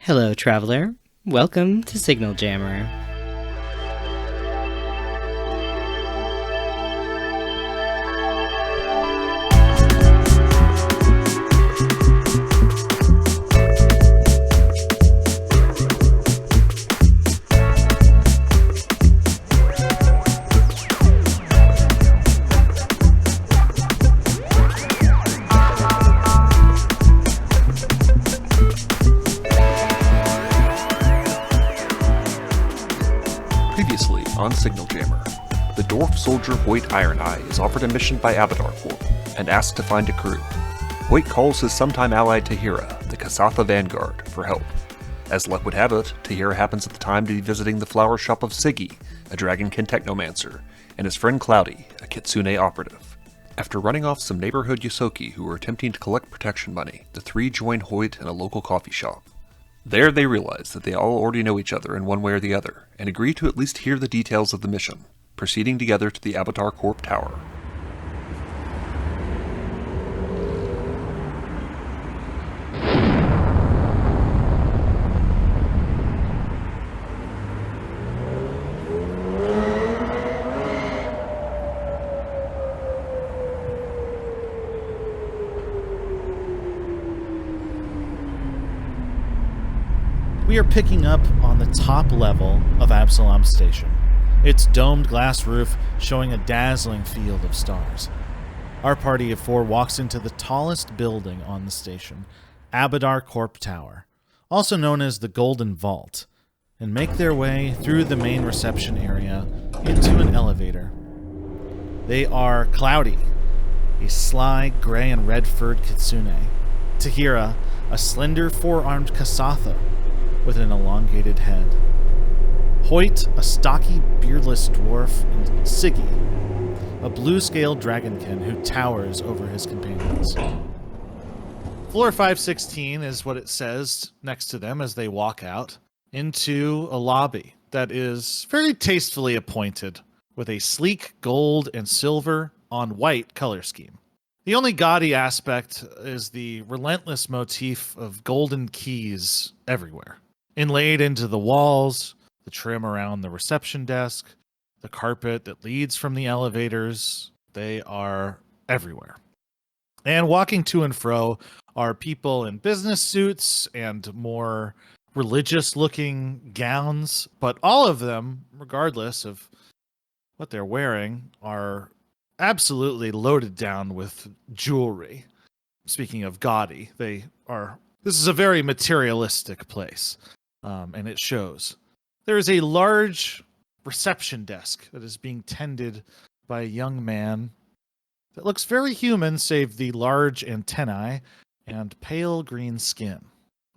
Hello, traveler. Welcome to Signal Jammer. Previously on Signal Jammer, the dwarf soldier Hoyt Iron Eye is offered a mission by Abadar Corp and asked to find a crew. Hoyt calls his sometime ally Tahira, the Kasatha vanguard, for help. As luck would have it, Tahira happens at the time to be visiting the flower shop of Sigi, a dragonkin technomancer, and his friend Cloudy, a kitsune operative. After running off some neighborhood Yosoki who were attempting to collect protection money, the three join Hoyt in a local coffee shop. There they realize that they all already know each other in one way or the other, and agree to at least hear the details of the mission, proceeding together to the Abadar Corp Tower. We are picking up on the top level of Absalom Station, its domed glass roof showing a dazzling field of stars. Our party of four walks into the tallest building on the station, Abadar Corp Tower, also known as the Golden Vault, and make their way through the main reception area into an elevator. They are Cloudy, a sly gray and red furred kitsune, Tahira, a slender four-armed kasatha with an elongated head, Hoyt, a stocky, beardless dwarf, and Sigi, a blue-scaled dragonkin who towers over his companions. Floor 516 is what it says next to them as they walk out into a lobby that is very tastefully appointed with a sleek gold and silver on white color scheme. The only gaudy aspect is the relentless motif of golden keys everywhere, inlaid into the walls, the trim around the reception desk, the carpet that leads from the elevators. They are everywhere. And walking to and fro are people in business suits and more religious-looking gowns, but all of them, regardless of what they're wearing, are absolutely loaded down with jewelry. Speaking of gaudy, this is a very materialistic place. And it shows. There is a large reception desk that is being tended by a young man that looks very human, save the large antennae and pale green skin.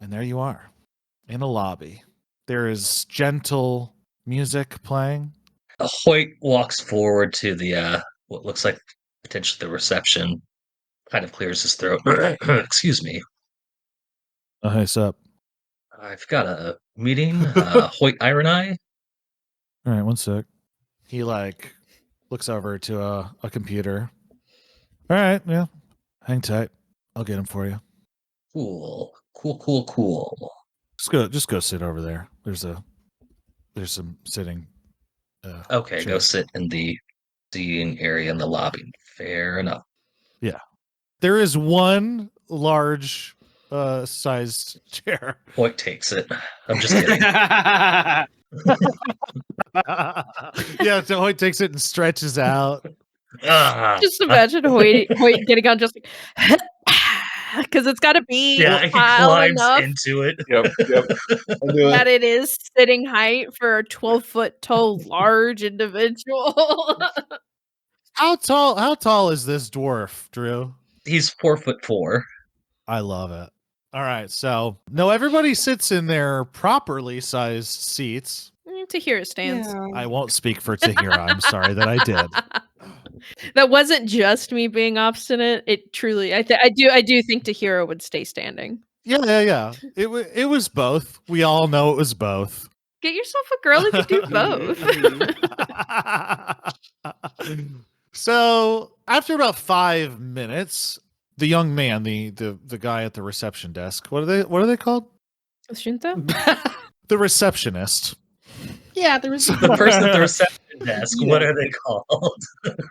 And there you are, in a lobby. There is gentle music playing. Hoyt walks forward to the what looks like potentially the reception, kind of clears his throat. Excuse me. Oh, hey, what's up? I've got a meeting. Hoyt Iron Eye. All right, one sec. He looks over to a computer. All right, yeah. Hang tight. I'll get him for you. Cool. Just go sit over there. There's some sitting. Okay, go chairs. sit in the seating area in the lobby. Fair enough. Yeah. There is one large sized chair. Hoyt takes it. I'm just kidding. Yeah, so Hoyt takes it and stretches out. Just imagine Hoyt getting on just like, because it's got to be Yeah, he high climbs enough into it. Yep. that it is sitting height for a 12-foot tall large individual. How tall is this dwarf, Drew? He's 4'4". I love it. All right, so no, everybody sits in their properly sized seats. Tahira stands. I won't speak for Tahira. I'm sorry that I did. That wasn't just me being obstinate. It truly, I do think Tahira would stay standing. Yeah. It was both. We all know it was both. Get yourself a girl who can do both. So after about 5 minutes, the young man, the guy at the reception desk, what are they called? Shinto? The receptionist. Yeah, there was The person at the reception desk. Yeah. What are they called?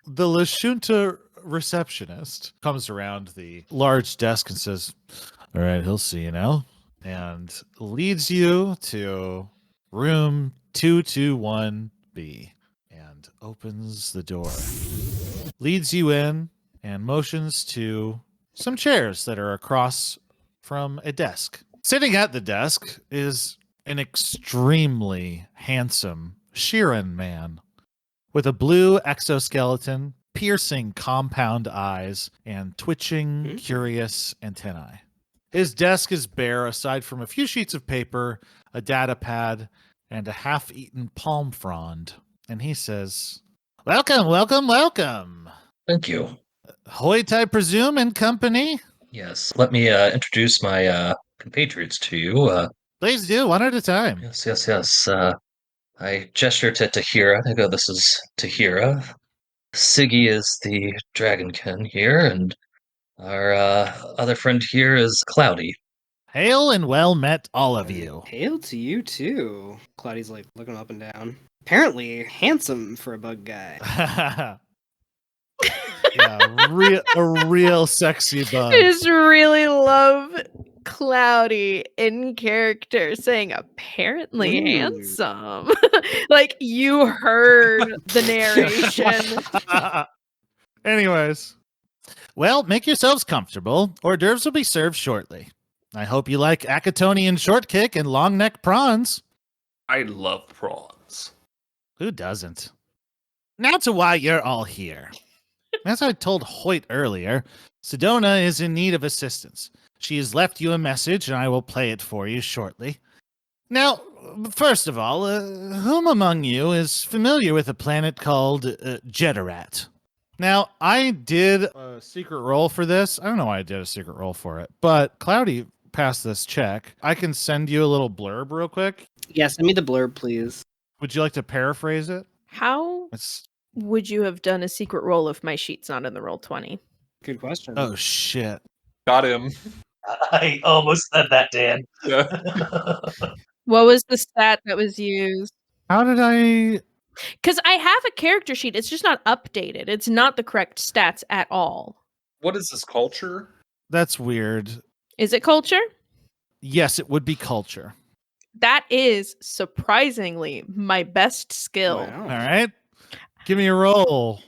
The Lashunta receptionist comes around the large desk and says, "All right, he'll see you now," and leads you to room 221B and opens the door. Leads you in and motions to some chairs that are across from a desk. Sitting at the desk is an extremely handsome Shiran man with a blue exoskeleton, piercing compound eyes, and twitching, curious antennae. His desk is bare aside from a few sheets of paper, a data pad, and a half-eaten palm frond. And he says, "Welcome, welcome, welcome. Thank you. Hoyt, I presume, and company? Yes. Let me introduce my compatriots to you. Please do, one at a time." Yes. I gesture to Tahira. I go, "This is Tahira. Sigi is the dragonkin here, and our other friend here is Cloudy." Hail and well met, all of you. Hail to you too. Cloudy's like looking up and down. Apparently handsome for a bug guy. Yeah, a real sexy bug. I just really love Cloudy in character saying apparently Ooh. handsome. Like you heard the narration. Anyways, well, make yourselves comfortable. Hors d'oeuvres will be served shortly. I hope you like Akatonian shortcake and long neck prawns. I love prawns. Who doesn't? Now to why you're all here. As I told Hoyt earlier, Sedona is in need of assistance. She has left you a message, and I will play it for you shortly. Now, first of all, whom among you is familiar with a planet called Jeterat? Now, I did a secret roll for this. I don't know why I did a secret roll for it, but Cloudy passed this check. I can send you a little blurb real quick. Yeah, send me the blurb, please. Would you like to paraphrase it? How would you have done a secret roll if my sheet's not in the roll 20? Good question. Oh, shit. Got him. I almost said that, Dan. Yeah. What was the stat that was used? How did I... Because I have a character sheet. It's just not updated. It's not the correct stats at all. What is this culture? That's weird. Is it culture? Yes, it would be culture. That is surprisingly my best skill. Wow. All right. Give me a roll.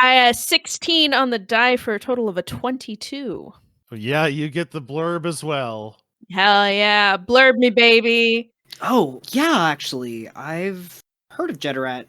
I had 16 on the die for a total of a 22. Yeah, you get the blurb as well. Hell yeah. Blurb me, baby. Oh, yeah, actually. I've heard of Jeterat.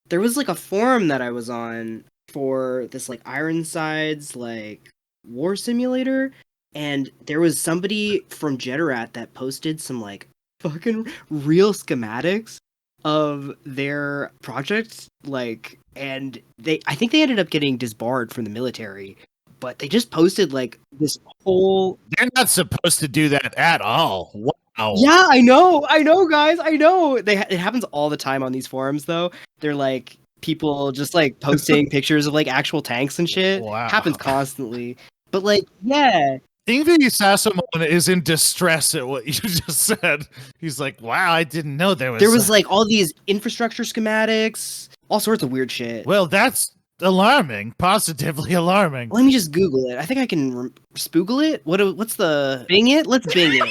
There was like a forum that I was on for this like Ironsides like war simulator, and there was somebody from Jeterat that posted some like fucking real schematics of their project, like, and I think they ended up getting disbarred from the military, but they just posted like this whole... They're not supposed to do that at all. Wow. Yeah, I know, guys, I know. It happens all the time on these forums, though. They're like people just like posting pictures of like actual tanks and shit. Wow. Happens constantly. But like, yeah. Ingvi Sassamon is in distress at what you just said. He's like, wow, I didn't know there was... like all these infrastructure schematics, all sorts of weird shit. Well, that's alarming. Positively alarming. Let me just Google it. I think I can spoogle it. What's the... Bing it? Let's Bing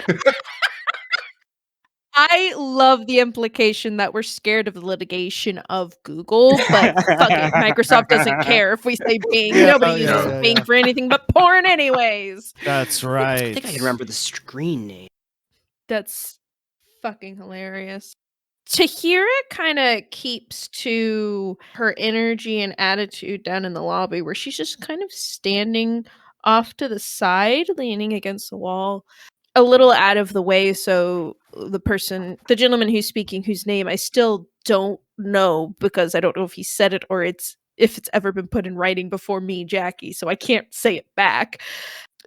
it. I love the implication that we're scared of the litigation of Google, but fuck it, Microsoft doesn't care if we say Bing. Yeah, Nobody uses Bing for anything but porn anyways. That's right. I think I can remember the screen name. That's fucking hilarious. Tahira kind of keeps to her energy and attitude down in the lobby where she's just kind of standing off to the side, leaning against the wall, a little out of the way so the gentleman who's speaking, whose name I still don't know because I don't know if he said it or if it's ever been put in writing before me, Jackie, so I can't say it back.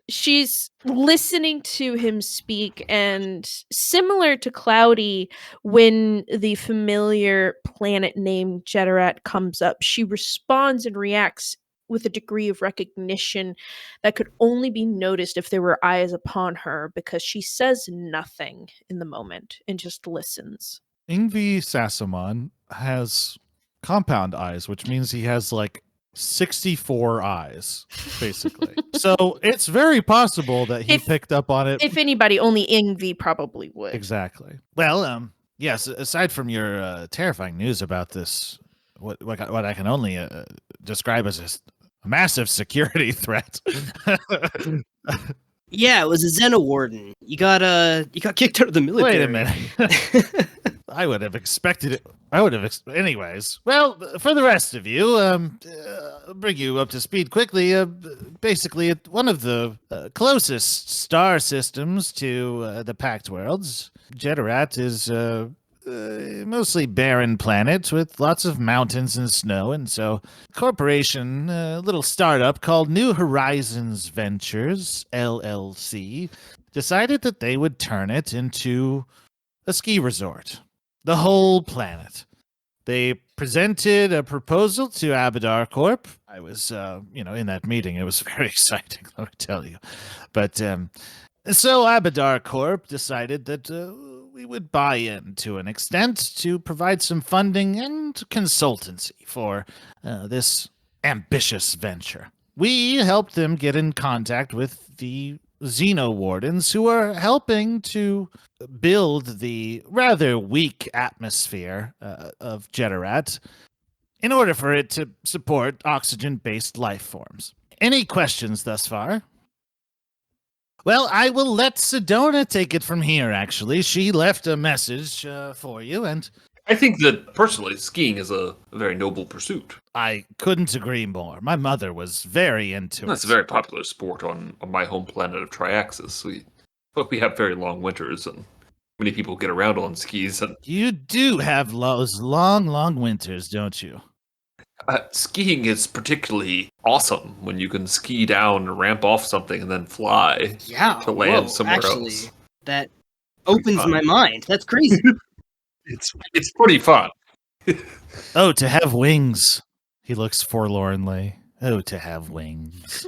She's listening to him speak, and similar to Cloudy, when the familiar planet named Jeterat comes up, she responds and reacts with a degree of recognition that could only be noticed if there were eyes upon her, because she says nothing in the moment and just listens. Ingvi Sassamon has compound eyes, which means he has like 64 eyes, basically. So it's very possible that he picked up on it. If anybody, only Ingvi probably would. Exactly. Well, yes, aside from your terrifying news about this, what I can only describe as a massive security threat. Yeah, it was a Xena warden. You got kicked out of the military. Wait a minute. I would have expected it. Anyways, well, for the rest of you, I'll bring you up to speed quickly. Basically, one of the closest star systems to the Pact Worlds, Jeterat, is mostly barren planet with lots of mountains and snow, and so corporation, a little startup called New Horizons Ventures, LLC, decided that they would turn it into a ski resort. The whole planet. They presented a proposal to Abadar Corp. I was, in that meeting. It was very exciting, let me tell you. But so Abadar Corp decided that we would buy in to an extent to provide some funding and consultancy for this ambitious venture. We helped them get in contact with the Xeno Wardens, who are helping to build the rather weak atmosphere of Jeterat in order for it to support oxygen-based life forms. Any questions thus far? Well, I will let Sedona take it from here, actually. She left a message for you, and I think that, personally, skiing is a very noble pursuit. I couldn't agree more. My mother was very into it. It's a very popular sport on my home planet of Triaxis. We have very long winters, and many people get around on skis. And you do have those long winters, don't you? Skiing is particularly awesome when you can ski down, ramp off something, and then fly to land somewhere else. That opens my mind. That's crazy. It's pretty fun. Oh, to have wings. He looks forlornly. Oh, to have wings.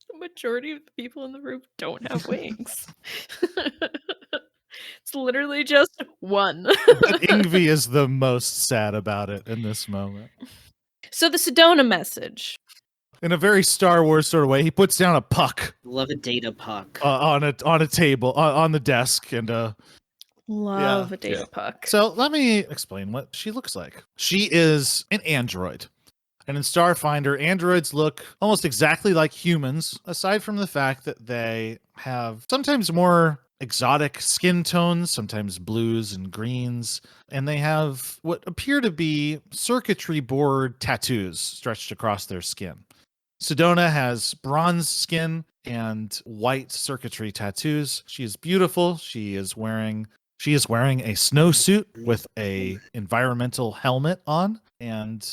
The majority of the people in the room don't have wings. It's literally just one. But Ingvi is the most sad about it in this moment. So the Sedona message. In a very Star Wars sort of way, he puts down a puck. Love a data puck. On a table, on the desk, and Love a data puck. So let me explain what she looks like. She is an android. And in Starfinder, androids look almost exactly like humans, aside from the fact that they have sometimes more exotic skin tones, sometimes blues and greens, and they have what appear to be circuitry board tattoos stretched across their skin. Sedona has bronze skin and white circuitry tattoos. She is beautiful. She is wearing a snowsuit with a environmental helmet on, and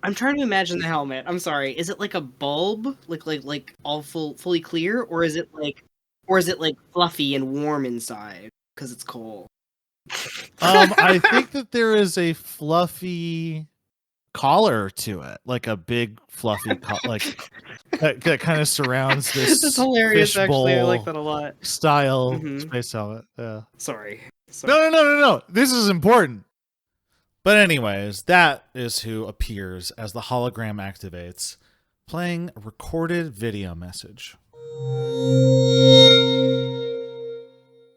I'm trying to imagine the helmet. I'm sorry. Is it like a bulb, like all fully clear, or is it like fluffy and warm inside because it's cold? I think that there is a fluffy collar to it, like a big fluffy that kind of surrounds this. That's hilarious. Actually, I like that a lot. Style space helmet. Yeah. Sorry. No. This is important. But anyways, that is who appears as the hologram activates, playing a recorded video message.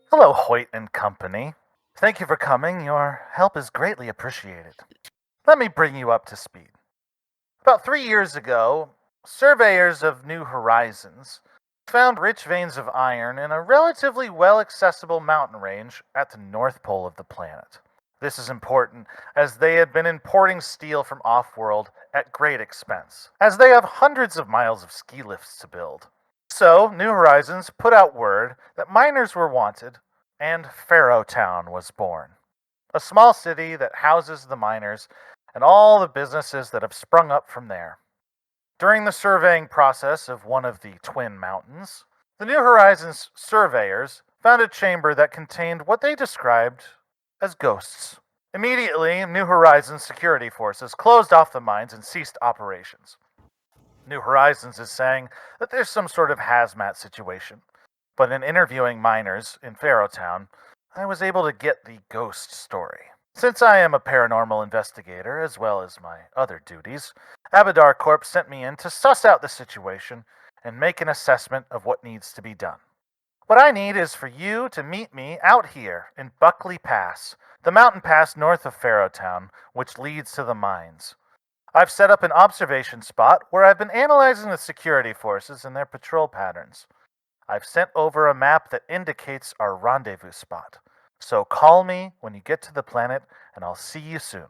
Hello, Hoyt and company. Thank you for coming. Your help is greatly appreciated. Let me bring you up to speed. About 3 years ago, surveyors of New Horizons found rich veins of iron in a relatively well-accessible mountain range at the north pole of the planet. This is important, as they had been importing steel from off-world at great expense, as they have hundreds of miles of ski lifts to build. So, New Horizons put out word that miners were wanted, and Pharaoh Town was born. A small city that houses the miners and all the businesses that have sprung up from there. During the surveying process of one of the twin mountains, the New Horizons surveyors found a chamber that contained what they described as ghosts. Immediately, New Horizons security forces closed off the mines and ceased operations. New Horizons is saying that there's some sort of hazmat situation. But in interviewing miners in Pharaohtown, I was able to get the ghost story. Since I am a paranormal investigator as well as my other duties, Abadar Corp sent me in to suss out the situation and make an assessment of what needs to be done. What I need is for you to meet me out here in Buckley Pass, the mountain pass north of Pharaohtown, which leads to the mines. I've set up an observation spot where I've been analyzing the security forces and their patrol patterns. I've sent over a map that indicates our rendezvous spot. So call me when you get to the planet, and I'll see you soon.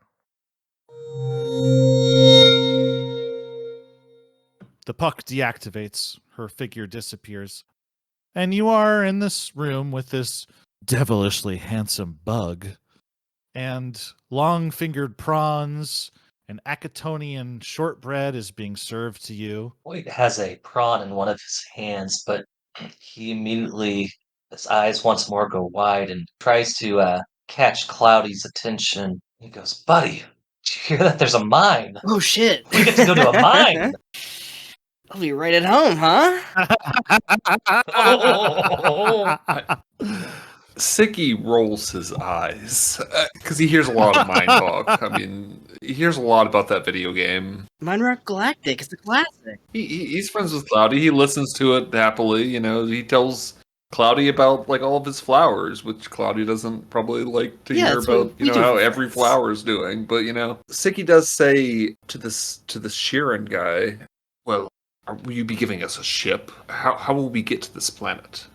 The puck deactivates, her figure disappears, and you are in this room with this devilishly handsome bug, and long-fingered prawns and Acatonian shortbread is being served to you. Hoyt has a prawn in one of his hands, but he immediately, his eyes once more go wide and tries to catch Cloudy's attention. He goes, "Buddy, did you hear that? There's a mine. Oh shit! We get to go to a mine." I'll be right at home, huh? Sigi rolls his eyes because he hears a lot of mind talk. I mean, he hears a lot about that video game. Mine Rock Galactic, it's a classic. He's friends with Cloudy. He listens to it happily. You know, he tells Cloudy about like all of his flowers, which Cloudy doesn't probably like to hear that's what about. we You know do how for every friends. flower is doing. But you know, Sigi does say to this Sheeran guy, "Well, will you be giving us a ship? How will we get to this planet?"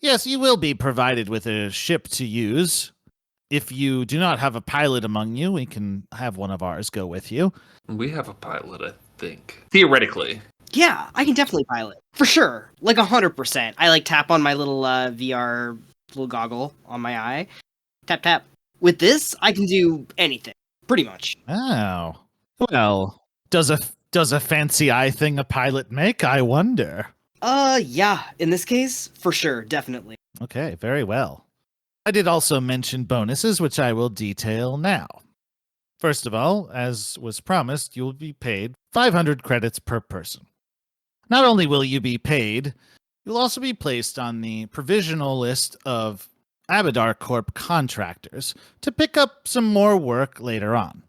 Yes, you will be provided with a ship to use. If you do not have a pilot among you, we can have one of ours go with you. We have a pilot, I think. Theoretically. Yeah, I can definitely pilot. For sure. Like 100%. I like tap on my little VR little goggle on my eye. Tap tap. With this, I can do anything. Pretty much. Oh. Well, does a fancy eye thing a pilot make, I wonder? Yeah. In this case, for sure, definitely. Okay, very well. I did also mention bonuses, which I will detail now. First of all, as was promised, you will be paid 500 credits per person. Not only will you be paid, you'll also be placed on the provisional list of Abadar Corp contractors to pick up some more work later on.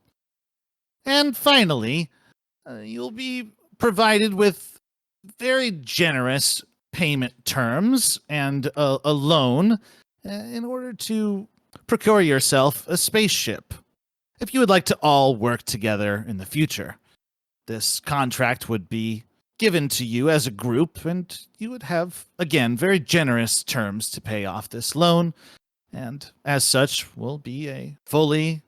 And finally, you'll be provided with very generous payment terms and a loan in order to procure yourself a spaceship. If you would like to all work together in the future, this contract would be given to you as a group, and you would have, again, very generous terms to pay off this loan, and as such will be a fully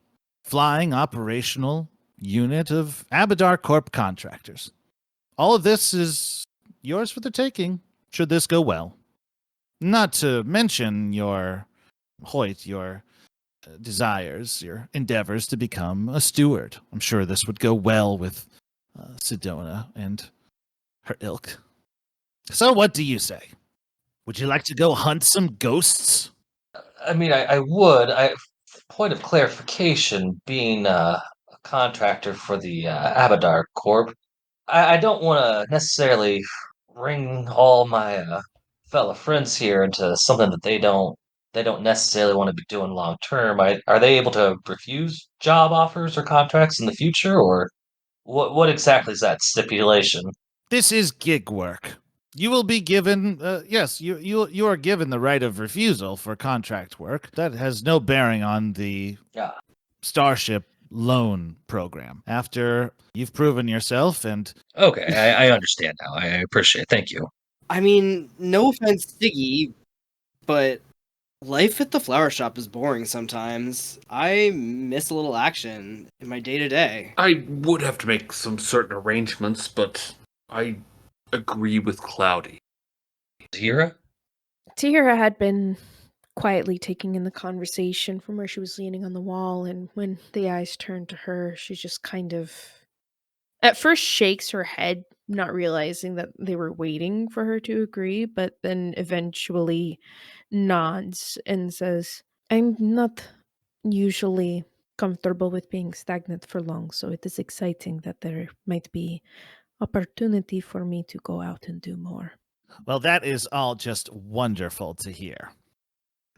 flying operational unit of Abadar Corp contractors. All of this is yours for the taking, should this go well. Not to mention your, Hoyt, your desires, your endeavors to become a steward. I'm sure this would go well with Sedona and her ilk. So what do you say? Would you like to go hunt some ghosts? I mean, I would. Point of clarification, being a contractor for the Abadar Corp, I don't want to necessarily bring all my fellow friends here into something that they don't necessarily want to be doing long term. Are they able to refuse job offers or contracts in the future, or what exactly is that stipulation? This is gig work. You will be given, yes, you are given the right of refusal for contract work. That has no bearing on the Yeah. Starship loan program. After you've proven yourself and Okay, I understand now. I appreciate it. Thank you. I mean, no offense, Sigi, but life at the flower shop is boring sometimes. I miss a little action in my day-to-day. I would have to make some certain arrangements, but I agree with Cloudy. Tahira? Tahira had been quietly taking in the conversation from where she was leaning on the wall, and when the eyes turned to her, she just kind of at first shakes her head, not realizing that they were waiting for her to agree, but then eventually nods and says, I'm not usually comfortable with being stagnant for long, so it is exciting that there might be opportunity for me to go out and do more. Well, that is all just wonderful to hear.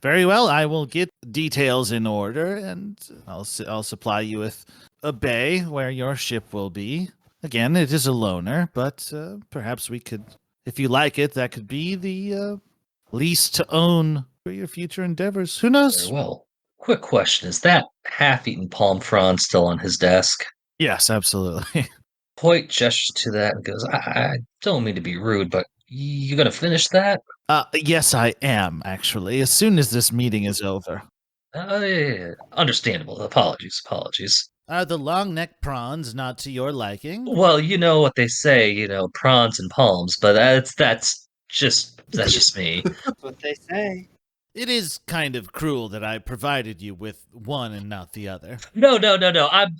Very well, I will get details in order, and I'll supply you with a bay where your ship will be. Again, it is a loner, but perhaps we could, if you like it, that could be the lease to own for your future endeavors. Who knows? Very well. Quick question. Is that half-eaten palm frond still on his desk? Yes, absolutely. Hoyt gestures to that and goes, I don't mean to be rude, but you gonna finish that? Yes, I am, actually, as soon as this meeting is over. Yeah. Understandable. Apologies. Are the long-necked prawns not to your liking? Well, you know what they say, prawns and palms, but that's just me. That's what they say. It is kind of cruel that I provided you with one and not the other. No.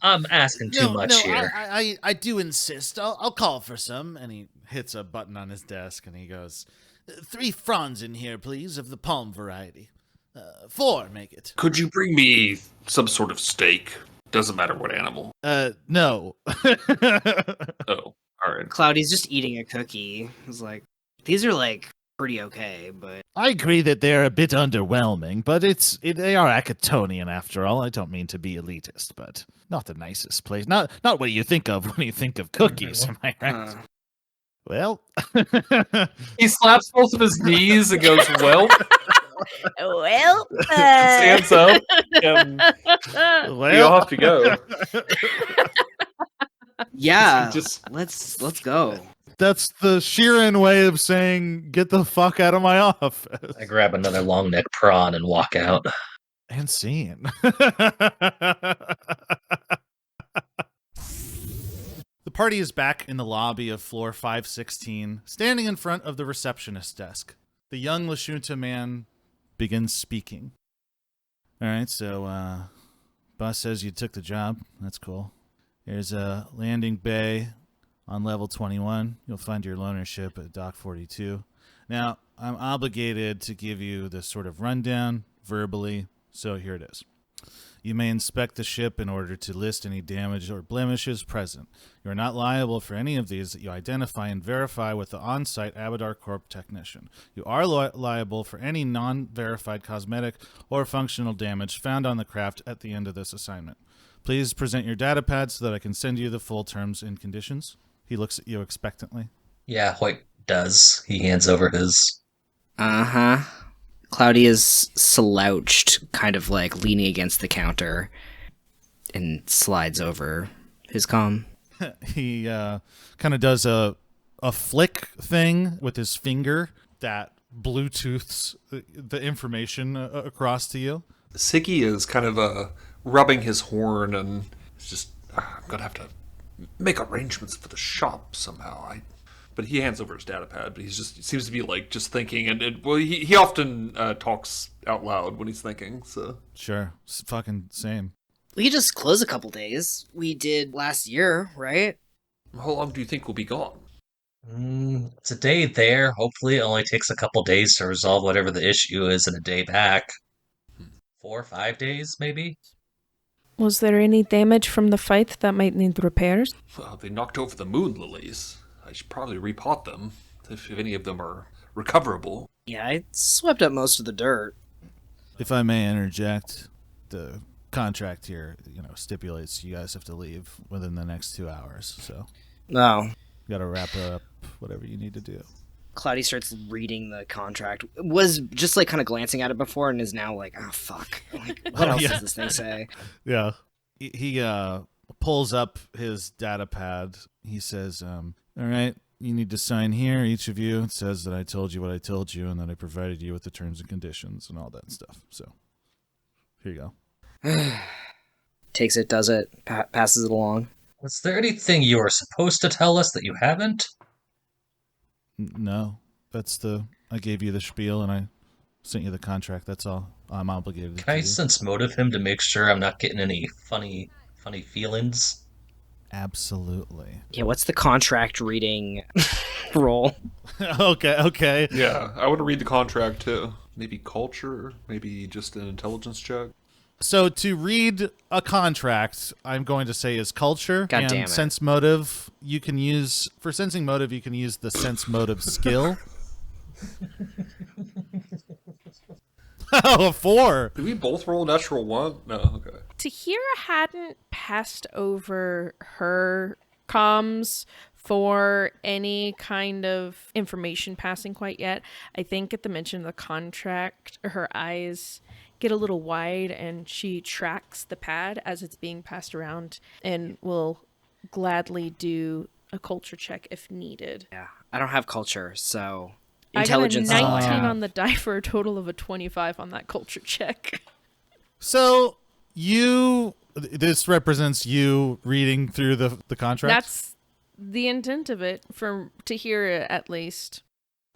I'm asking too much here. I do insist. I'll call for some. And he hits a button on his desk and he goes, 3 fronds in here, please, of the palm variety. 4, make it. Could you bring me some sort of steak? Doesn't matter what animal. No. Oh, all right. Cloudy's just eating a cookie. He's like, these are like pretty okay, but I agree that they're a bit underwhelming, but they are Acatonian after all. I don't mean to be elitist, but not the nicest place. Not what you think of when you think of cookies, am I right? Well, He slaps both of his knees and goes, well, Well, stands up, and you all have to go. yeah, Just let's go. that's the Sheeran way of saying, get the fuck out of my office. I grab another long neck prawn and walk out. And scene. The party is back in the lobby of floor 516, standing in front of the receptionist's desk. The young Lashunta man begins speaking. All right, so boss says you took the job. That's cool. There's a landing bay on level 21. You'll find your loaner ship at dock 42. Now, I'm obligated to give you this sort of rundown verbally, so here it is. You may inspect the ship in order to list any damage or blemishes present. You are not liable for any of these that you identify and verify with the on-site Abadar Corp technician. You are liable for any non-verified cosmetic or functional damage found on the craft at the end of this assignment. Please present your data pad so that I can send you the full terms and conditions. He looks at you expectantly. Yeah, Hoyt does. He hands over his. Uh-huh. Cloudy is slouched, kind of like leaning against the counter, and slides over his comm. He kind of does a flick thing with his finger that Bluetooths the information across to you. Sigi is kind of rubbing his horn and it's just, I'm going to have to make arrangements for the shop somehow. But he hands over his data pad, but he seems to be like just thinking, and he often talks out loud when he's thinking. So Sure, it's fucking same. We could just close a couple days. We did last year, right? how long do you think we'll be gone? It's a day there. Hopefully, it only takes a couple days to resolve whatever the issue is, and a day back. 4 or 5 days, maybe. Was there any damage from the fight that might need repairs? Well, they knocked over the moon lilies. I should probably repot them if any of them are recoverable. Yeah, I swept up most of the dirt. If I may interject, the contract here, stipulates you guys have to leave within the next 2 hours. So No. you got to wrap up whatever you need to do. Cloudy starts reading the contract. Was just like kind of glancing at it before and is now like, oh fuck. Like, what else does this thing say? Yeah. He pulls up his data pad. He says, all right, you need to sign here, each of you. It says that I told you what I told you and that I provided you with the terms and conditions and all that stuff. So here you go. Takes it, does it, passes it along. Was there anything you were supposed to tell us that you haven't? No, I gave you the spiel and I sent you the contract. That's all I'm obligated Can I to do. sense motive him to make sure I'm not getting any funny feelings? Absolutely. Yeah, what's the contract reading roll? Okay. Yeah, I want to read the contract too. Maybe culture, maybe just an intelligence check. So to read a contract, I'm going to say is culture. God and damn it. sense motive, you can use, for sensing motive, you can use the sense motive skill. Oh, 4. Did we both roll natural 1? No, okay. Tahira hadn't passed over her comms for any kind of information passing quite yet. I think at the mention of the contract, her eyes get a little wide and she tracks the pad as it's being passed around and will gladly do a culture check if needed. Yeah, I don't have culture, so I intelligence got is a all I 19 have. on the die for a total of a 25 on that culture check. So this represents you reading through the contract? That's the intent of it, for Tahira at least.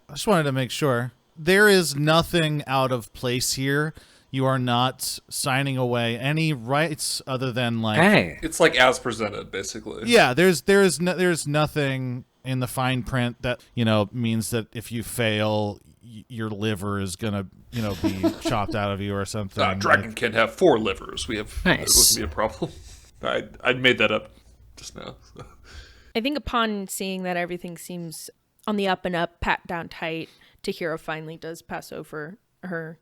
I just wanted to make sure. There is nothing out of place here. You are not signing away any rights other than like... Hey. It's like as presented, basically. Yeah, there's nothing in the fine print that, means that if you fail, your liver is going to, be chopped out of you or something. Dragonkin have 4 livers. It Nice. wouldn't be a problem. I made that up just now. So. I think upon seeing that everything seems on the up and up, pat down tight, Tahira finally does pass over her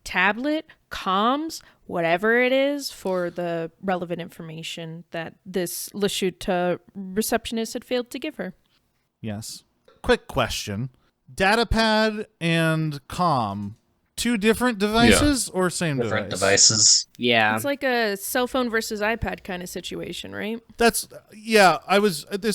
tablet, comms, whatever it is, for the relevant information that this Lashuta receptionist had failed to give her. Yes. Quick question. Datapad and comm, 2 different devices or same Different device? devices. Yeah. It's like a cell phone versus iPad kind of situation, right? This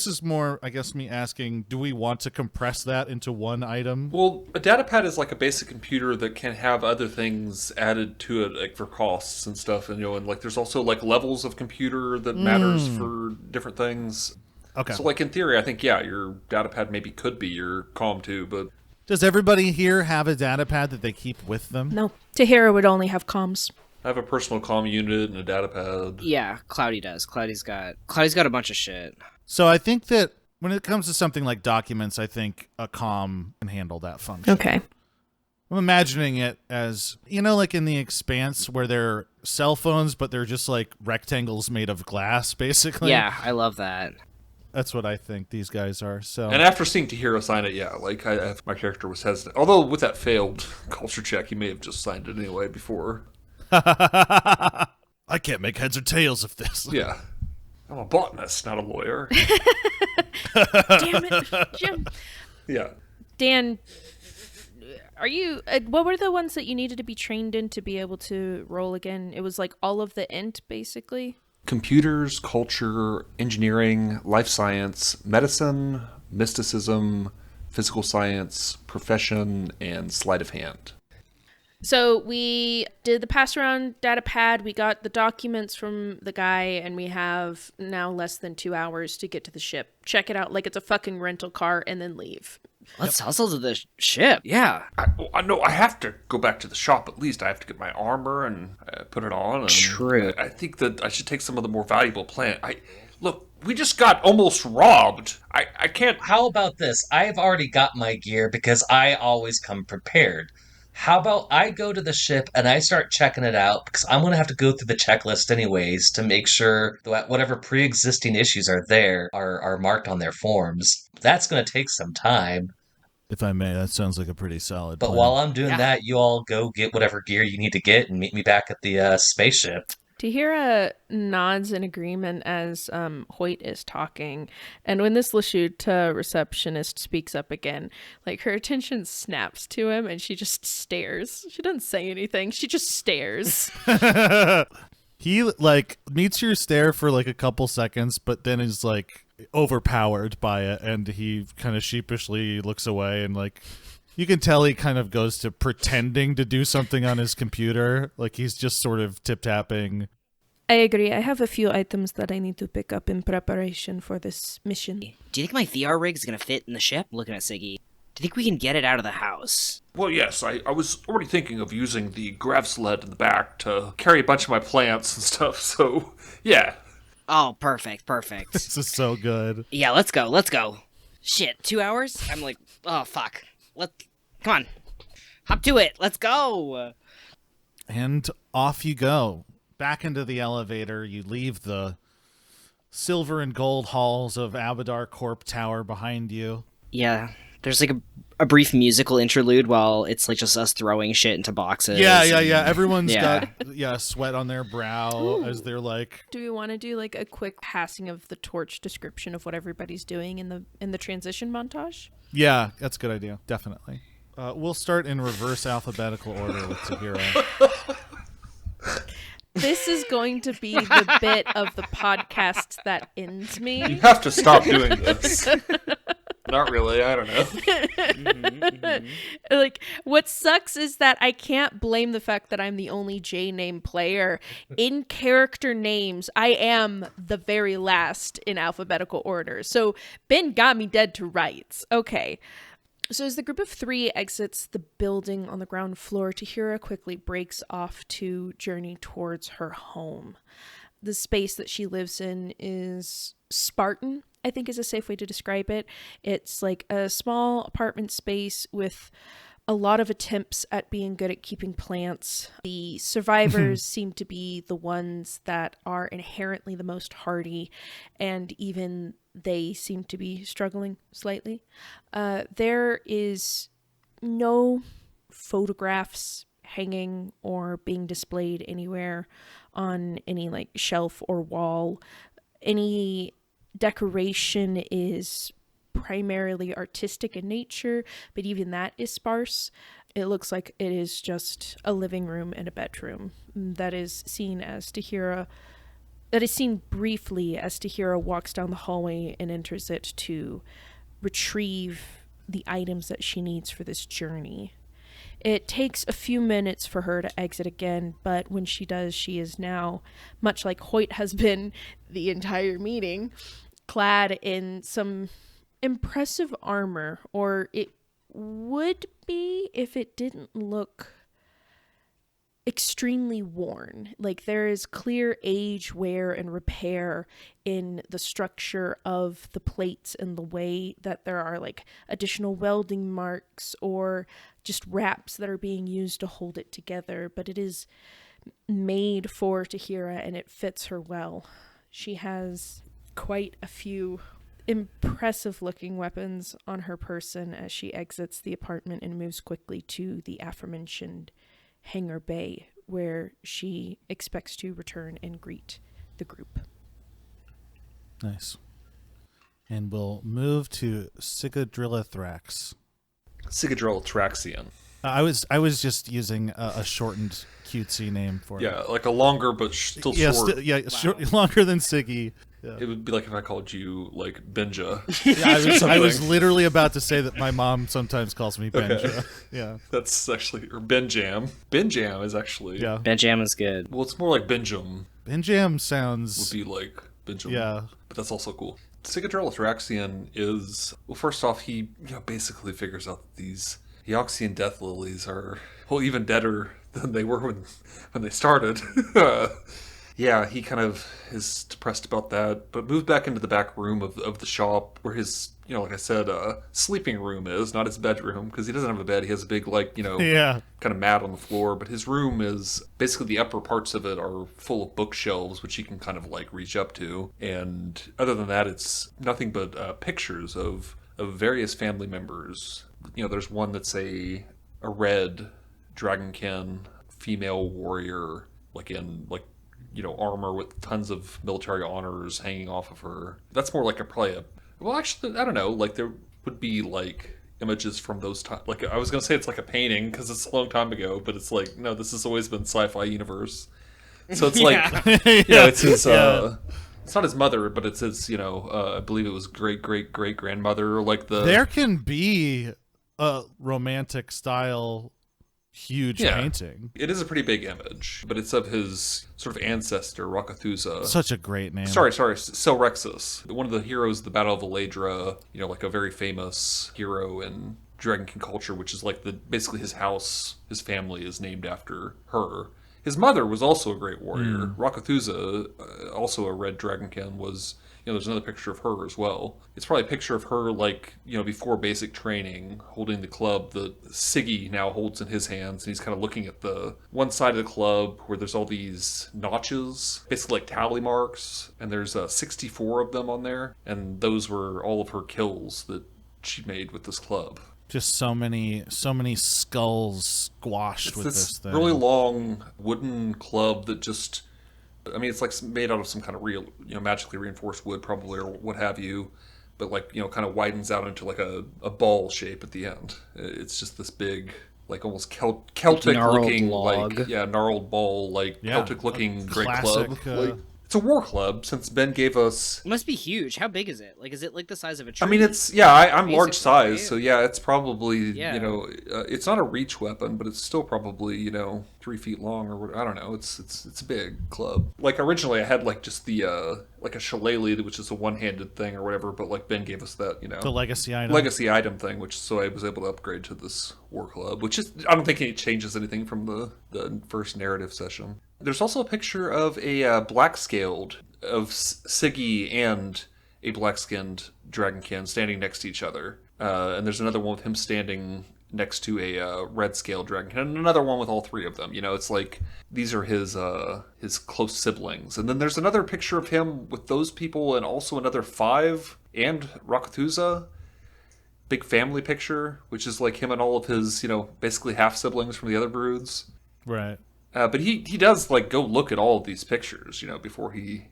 is more, I guess, me asking, do we want to compress that into one item? Well, a datapad is like a basic computer that can have other things added to it, like for costs and stuff. And and like there's also like levels of computer that matters for different things. Okay. So like in theory, I think your datapad maybe could be your comm too, but Does everybody here have a datapad that they keep with them? No, Tahira would only have comms. I have a personal comm unit and a datapad. Yeah, Cloudy does. Cloudy's got a bunch of shit. So I think that when it comes to something like documents, I think a comm can handle that function. Okay. I'm imagining it as, like in The Expanse where they're cell phones, but they're just like rectangles made of glass, basically. Yeah, I love that. That's what I think these guys are. So. And after seeing Tahira sign it, my character was hesitant. Although with that failed culture check, he may have just signed it anyway before. I can't make heads or tails of this. Yeah. I'm a botanist, not a lawyer. Damn it, Jim. Yeah. Dan, are you... what were the ones that you needed to be trained in to be able to roll again? It was like all of the int, basically? Computers, culture, engineering, life science, medicine, mysticism, physical science, profession, and sleight of hand. So we did the pass around data pad, we got the documents from the guy, and we have now less than 2 hours to get to the ship. Check it out like it's a fucking rental car and then leave. Let's hustle to the ship. Yeah. I know I have to go back to the shop at least. I have to get my armor and put it on. And True. I think that I should take some of the more valuable plant. Look, we just got almost robbed. I can't... How about this? I've already got my gear because I always come prepared. How about I go to the ship and I start checking it out because I'm going to have to go through the checklist anyways to make sure that whatever pre-existing issues are there are marked on their forms. That's going to take some time. If I may, that sounds like a pretty solid But plan. while I'm doing that, you all go get whatever gear you need to get and meet me back at the spaceship. Tahira nods in agreement as Hoyt is talking. And when this Lashuta receptionist speaks up again, like her attention snaps to him and she just stares. She doesn't say anything. She just stares. He meets your stare for like a couple seconds, but then is like overpowered by it, and he kind of sheepishly looks away, and like you can tell he kind of goes to pretending to do something on his computer, like he's just sort of tip-tapping. I agree. I have a few items that I need to pick up in preparation for this mission. Do you think my VR rig is gonna fit in the ship? Looking at Sigi. Do you think we can get it out of the house? Well, yes, I was already thinking of using the grav sled in the back to carry a bunch of my plants and stuff, so yeah. Oh, perfect. This is so good. Yeah, let's go. Shit, 2 hours? I'm like, oh, fuck. Come on. Hop to it. Let's go. And off you go back into the elevator. You leave the silver and gold halls of Abadar Corp Tower behind you. Yeah, there's like a brief musical interlude while it's like just us throwing shit into boxes. Yeah. Everyone's Yeah. got sweat on their brow as they're like. Do we want to do like a quick passing of the torch description of what everybody's doing in the transition montage? Yeah, that's a good idea. Definitely. We'll start in reverse alphabetical order with Tahira. This is going to be the bit of the podcast that ends You me. have to stop doing this. Not really. I don't know. Like, what sucks is that I can't blame the fact that I'm the only J name player. In character names, I am the very last in alphabetical order. So Ben got me dead to rights. Okay. So as the group of three exits the building on the ground floor, Tahira quickly breaks off to journey towards her home. The space that she lives in is Spartan, I think is a safe way to describe it. It's like a small apartment space with a lot of attempts at being good at keeping plants. The survivors seem to be the ones that are inherently the most hardy, and even they seem to be struggling slightly. There is no photographs hanging or being displayed anywhere on any like shelf or wall. Any decoration is primarily artistic in nature, but even that is sparse. It looks like it is just a living room and a bedroom that is seen briefly as Tahira walks down the hallway and enters it to retrieve the items that she needs for this journey. It takes a few minutes for her to exit again, but when she does, she is now, much like Hoyt has been the entire meeting, clad in some impressive armor, or it would be if it didn't look extremely worn. Like, there is clear age, wear, and repair in the structure of the plates and the way that there are like additional welding marks or just wraps that are being used to hold it together, but it is made for Tahira and it fits her well. She has quite a few impressive looking weapons on her person as she exits the apartment and moves quickly to the aforementioned hangar bay, where she expects to return and greet the group. Nice. And we'll move to Sigadrillathrax. Sigadrillathraxian. I was just using a shortened cutesy name for it. Yeah, like a longer but still short. Short, longer than Sigi. Yeah. It would be like if I called you like Benja. Yeah, I was literally about to say that my mom sometimes calls me Benja. Okay. Yeah. That's actually, or Benjam. Benjam is actually. Yeah. Benjam is good. Well, it's more like Benjam. Benjam sounds. Would be like Benjam. Yeah. But that's also cool. Sigadrillathraxian is, well, first off, he basically figures out that these Eoxian death lilies are, well, even deader than they were when they started. Yeah, he kind of is depressed about that, but moved back into the back room of the shop where his, like I said, sleeping room is, not his bedroom, because he doesn't have a bed. He has a big, kind of mat on the floor, but his room is, basically the upper parts of it are full of bookshelves, which he can kind of, reach up to. And other than that, it's nothing but pictures of various family members. There's one that's a red dragonkin female warrior, armor with tons of military honors hanging off of her. That's more like well, actually, I don't know. There would be images from those times. I was gonna say it's like a painting because it's a long time ago, but it's no, this has always been sci-fi universe. So it's it's his. It's not his mother, but it's his. I believe it was great grandmother. There can be a romantic style. Huge painting. It is a pretty big image, but it's of his sort of ancestor, Rakathusa. Such a great name. Sorry, Selrexus. One of the heroes of the Battle of Eladra, a very famous hero in dragonkin culture, which is basically his house, his family is named after her. His mother was also a great warrior. Rakathuza, also a red dragonkin, was, there's another picture of her as well. It's probably a picture of her, like, before basic training, holding the club that Sigi now holds in his hands, and he's kind of looking at the one side of the club where there's all these notches, basically like tally marks, and there's 64 of them on there, and those were all of her kills that she made with this club. Just so many skulls squashed with this thing. Really long wooden club that just, it's like made out of some kind of real, magically reinforced wood probably, or what have you, but like, kind of widens out into like a ball shape at the end. It's just this big, like almost Celtic looking, log. like, gnarled ball, like Celtic looking great classic, club. It's a war club, since Ben gave us... It must be huge. How big is it? Like, is it like the size of a tree? I mean, it's... Yeah, I'm large size, right? so yeah, it's probably, it's not a reach weapon, but it's still probably, 3 feet long, or what, I don't know. It's a big club. Like, originally I had, like, just the, like a shillelagh, which is a one-handed thing or whatever, but, like, Ben gave us that, the legacy item. Legacy item thing, so I was able to upgrade to this war club, which is... I don't think it changes anything from the first narrative session. There's also a picture of a black-scaled of Sigi and a black-skinned dragonkin standing next to each other. And there's another one with him standing next to a red-scaled dragonkin, and another one with all three of them. It's like these are his close siblings. And then there's another picture of him with those people and also another 5 and Rakathuza. Big family picture, which is like him and all of his, basically half-siblings from the other broods. Right. But he does, like, go look at all of these pictures, before he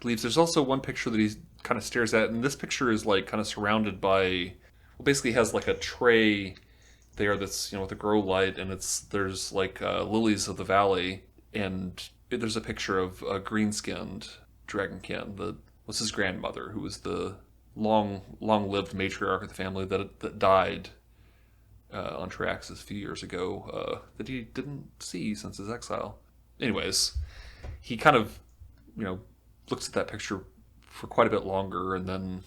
leaves. There's also one picture that he kind of stares at, and this picture is, like, kind of surrounded by... Well, basically has, like, a tray there that's, with a grow light, and there's, like, lilies of the valley, and there's a picture of a green-skinned dragonkin that was his grandmother, who was the long-lived matriarch of the family that died... on Traxxas a few years ago, that he didn't see since his exile. Anyways, he kind of, looks at that picture for quite a bit longer, and then,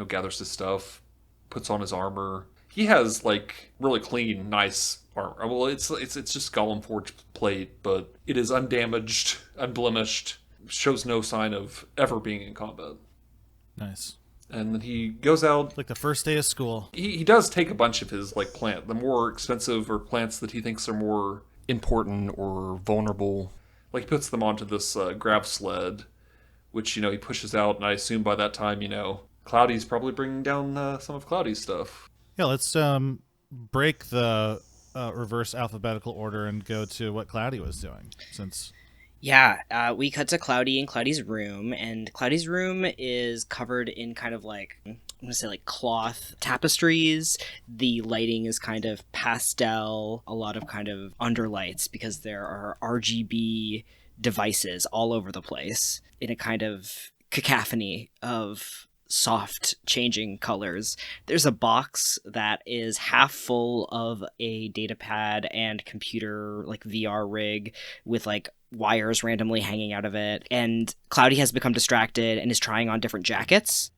gathers his stuff, puts on his armor. He has, like, really clean, nice armor. Well, it's just Golem forged plate, but it is undamaged, unblemished, shows no sign of ever being in combat. Nice. And then he goes out... Like the first day of school. He does take a bunch of his, like, the more expensive or plants that he thinks are more important or vulnerable. Like, he puts them onto this grav sled, which, he pushes out, and I assume by that time, Cloudy's probably bringing down some of Cloudy's stuff. Yeah, let's break the reverse alphabetical order and go to what Cloudy was doing, since... Yeah, we cut to Cloudy in Cloudy's room, and Cloudy's room is covered in kind of like, I'm going to say like cloth tapestries. The lighting is kind of pastel, a lot of kind of underlights because there are RGB devices all over the place in a kind of cacophony of soft changing colors. There's a box that is half full of a datapad and computer like VR rig with like wires randomly hanging out of it, and Cloudy has become distracted and is trying on different jackets.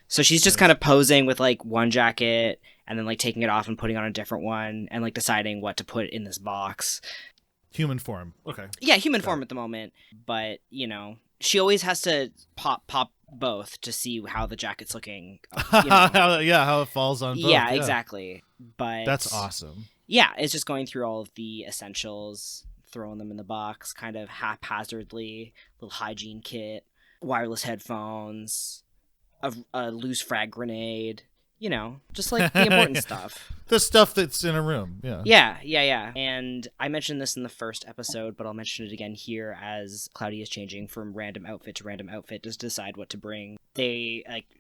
So she's just kind of posing with like one jacket and then like taking it off and putting on a different one and like deciding what to put in this box. Human form. Okay. Yeah, human form at the moment, but she always has to pop both to see how the jacket's looking. How it falls on both. Yeah, exactly. But that's awesome. Yeah, it's just going through all of the essentials, throwing them in the box kind of haphazardly, little hygiene kit, wireless headphones, a loose frag grenade, just like the important stuff. The stuff that's in a room, yeah. Yeah. And I mentioned this in the first episode, but I'll mention it again here as Cloudy is changing from random outfit to random outfit to decide what to bring.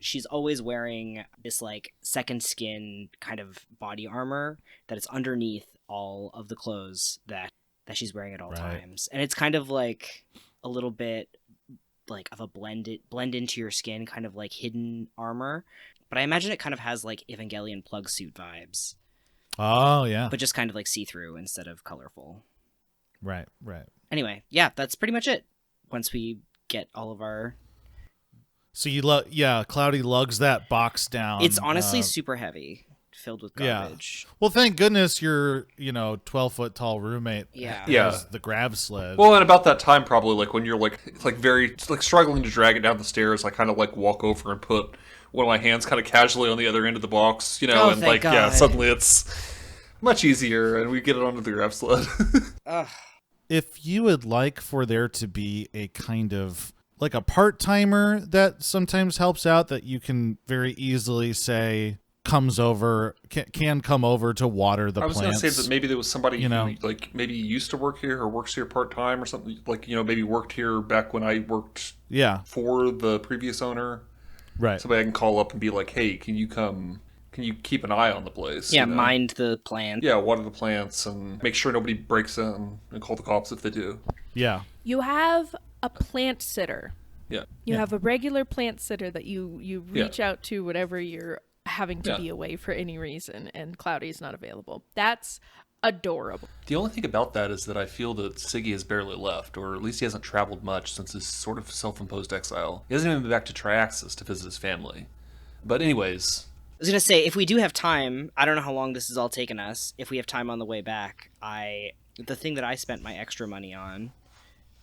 She's always wearing this like second skin kind of body armor that is underneath all of the clothes that she's wearing at all times. And it's kind of like a little bit like of a blend into your skin, kind of like hidden armor. But I imagine it kind of has like Evangelion plug suit vibes. Oh, yeah. But just kind of like see-through instead of colorful. Right. Anyway, yeah, that's pretty much it. Once we get all of our... So Cloudy lugs that box down. It's honestly super heavy. filled with Yeah. garbage. Well, thank goodness your 12-foot tall roommate Yeah. has the grab sled. Well, and about that time, probably like when you're like very like struggling to drag it down the stairs, I kind of like walk over and put one of my hands kind of casually on the other end of the box, Oh, and thank yeah, God. suddenly it's much easier, and we get it onto the grab sled. Ugh. If you would like for there to be a kind of like a part-timer that sometimes helps out, that you can very easily say comes over, can come over to water the I was plants. going to say that maybe there was somebody You know. who like maybe used to work here or works here part time or something, like maybe worked here back when I worked Yeah, for the previous owner. right. Somebody I can call up and be like, hey, can you come? Can you keep an eye on the place? Yeah, you know? mind the plant. Yeah, water the plants and make sure nobody breaks in and call the cops if they do. Yeah. You have a plant sitter. Yeah. You Yeah. have a regular plant sitter that you reach out to whenever you're having to Yeah. be away for any reason, and Cloudy's not available. That's adorable. The only thing about that is that I feel that Sigi has barely left, or at least he hasn't traveled much since his sort of self-imposed exile. He hasn't even been back to Triaxis to visit his family. But anyways, I was gonna say, if we do have time, I don't know how long this has all taken us. If we have time on the way back, the thing that I spent my extra money on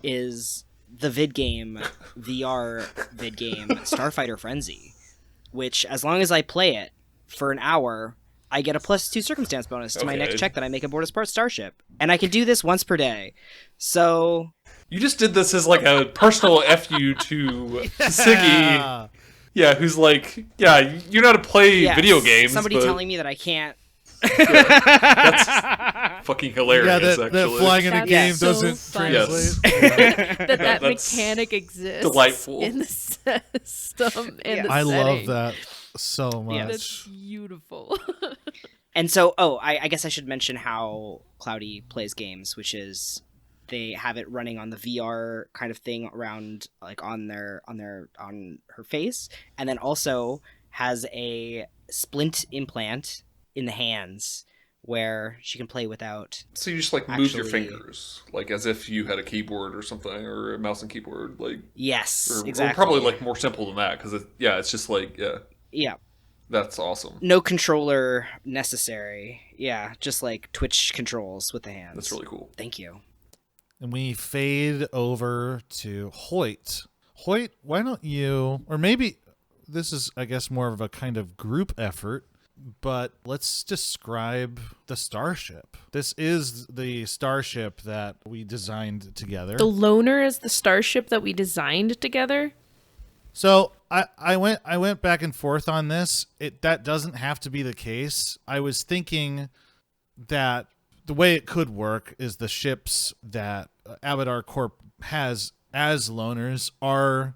is the VR vid game, Starfighter Frenzy, which, as long as I play it for an hour, I get a +2 circumstance bonus to my next Okay. check that I make aboard a sports starship, and I can do this once per day. So you just did this as like a personal fu to Sigi. Yeah, who's like, yeah, you know how to play yes, video games. Somebody but telling me that I can't. that's fucking hilarious. Yeah, that actually, flying in a That's game so doesn't funny. Yes. translate. that that's mechanic exists delightful. in the system and the I love setting. that so much. Yeah. That's beautiful. And so, I guess I should mention how Cloudy plays games, which is they have it running on the VR kind of thing around, like on her face, and then also has a splint implant in the hands where she can play without. So you just like move your Actually- fingers, like as if you had a keyboard or something, or a mouse and keyboard, like Yes, or exactly. probably like more simple than that, because it's just like Yeah, that's awesome. no controller necessary. Yeah, just like Twitch controls with the hands. That's really cool. Thank you. And we fade over to Hoyt. Hoyt, why don't you, or maybe this is, I guess, more of a kind of group effort, but let's describe the starship. This is the starship that we designed together. The Loner is the starship that we designed together. So I went back and forth on this. That doesn't have to be the case. I was thinking that the way it could work is the ships that Abadar Corp has as loners are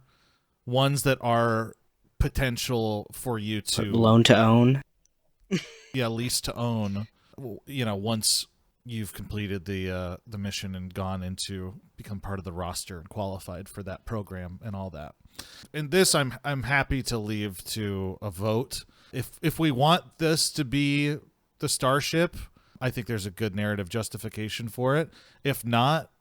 ones that are potential for you to Loan to own. lease to own. Once you've completed the mission and gone into become part of the roster and qualified for that program and all that. And this I'm happy to leave to a vote. If we want this to be the starship, I think there's a good narrative justification for it. If not,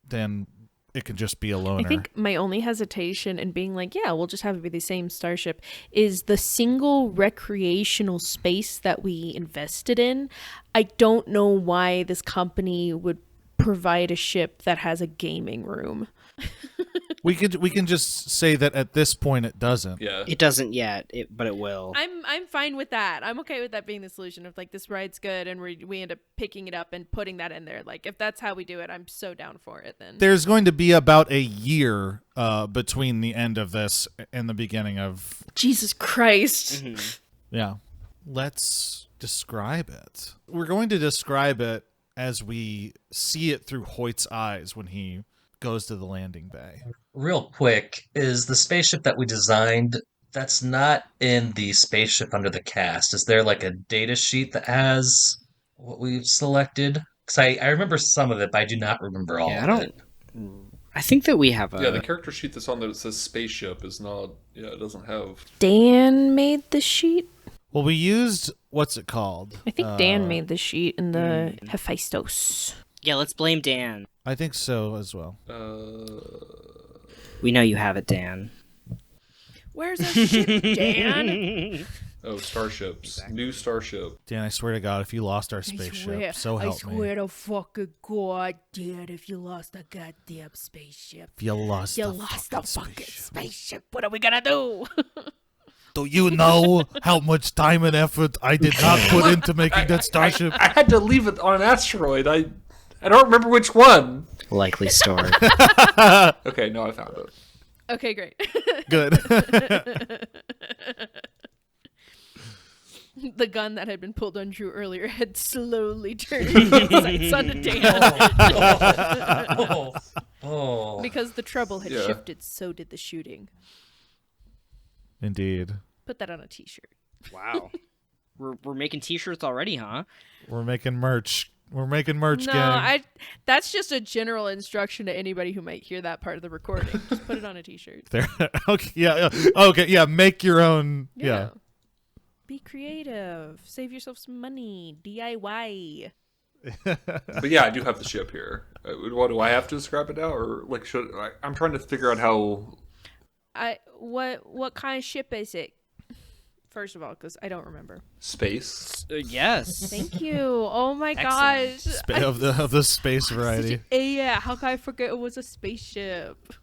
then it can just be a loner. I think my only hesitation in being like, yeah, we'll just have it be the same starship is the single recreational space that we invested in. I don't know why this company would provide a ship that has a gaming room. we can just say that at this point it doesn't. Yeah. It doesn't yet, but it will. I'm fine with that. I'm okay with that being the solution. If like this ride's good and we end up picking it up and putting that in there, like if that's how we do it, I'm so down for it. Then There's going to be about a year between the end of this and the beginning of Jesus Christ. Yeah. Let's describe it. We're going to describe it as we see it through Hoyt's eyes when he goes to the landing bay. Real quick, is the spaceship that we designed, that's not in the spaceship under the cast. Is there like a data sheet that has what we've selected? Because I remember some of it, but I do not remember all Yeah, of it. I think that we have a. Yeah, the character sheet that's on there that says spaceship is not. Yeah, it doesn't have. Dan made the sheet. Well, we used, what's it called? I think Dan made the sheet in the Hephaestus. Yeah, let's blame Dan. I think so as well. We know you have it, Dan. Where's our ship, Dan? Oh, starships. Exactly. New starship. Dan, I swear to God, if you lost our I spaceship, swear, so I help swear me. to fucking God, Dad, if you lost a goddamn spaceship. If you lost You the lost the fucking spaceship. spaceship. What are we gonna do? Do you know how much time and effort I did not put into making that starship? I had to leave it on an asteroid. I don't remember which one. Likely stored. Okay, no, I found it. Okay, great. Good. The gun that had been pulled on Drew earlier had slowly turned sights onto Dan. Oh. Because the trouble had Yeah. shifted, so did the shooting. Indeed. Put that on a t-shirt. Wow. We're making t-shirts already, huh? We're making merch. We're making merch, No, gang. that's just a general instruction to anybody who might hear that part of the recording. Just put it on a t-shirt. There. Okay. Yeah. Okay. Yeah. Make your own. Yeah. Be creative. Save yourself some money. DIY. But yeah, I do have the ship here. What do I have to describe it now, or like should I'm trying to figure out how? What kind of ship is it? First of all, because I don't remember. Space. Yes. Thank you. Oh my Excellent. gosh. Of the space variety. Yeah, how can I forget it was a spaceship?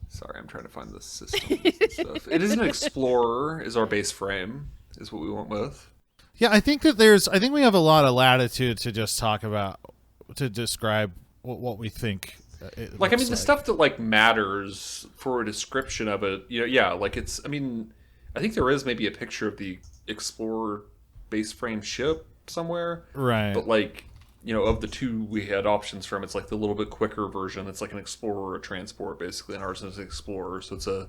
Sorry, I'm trying to find the systems and stuff. It is an explorer. Is our base frame? Is what we went with. Yeah, I think we have a lot of latitude to just talk about, to describe what we think. Like, I mean, the stuff that like matters for a description of it. You know, yeah, like it's. I mean, I think there is maybe a picture of the explorer base frame ship somewhere. Right. But like, you know, of the two we had options from, it's like the little bit quicker version. It's like an explorer or a transport, basically, and ours is an explorer. So it's a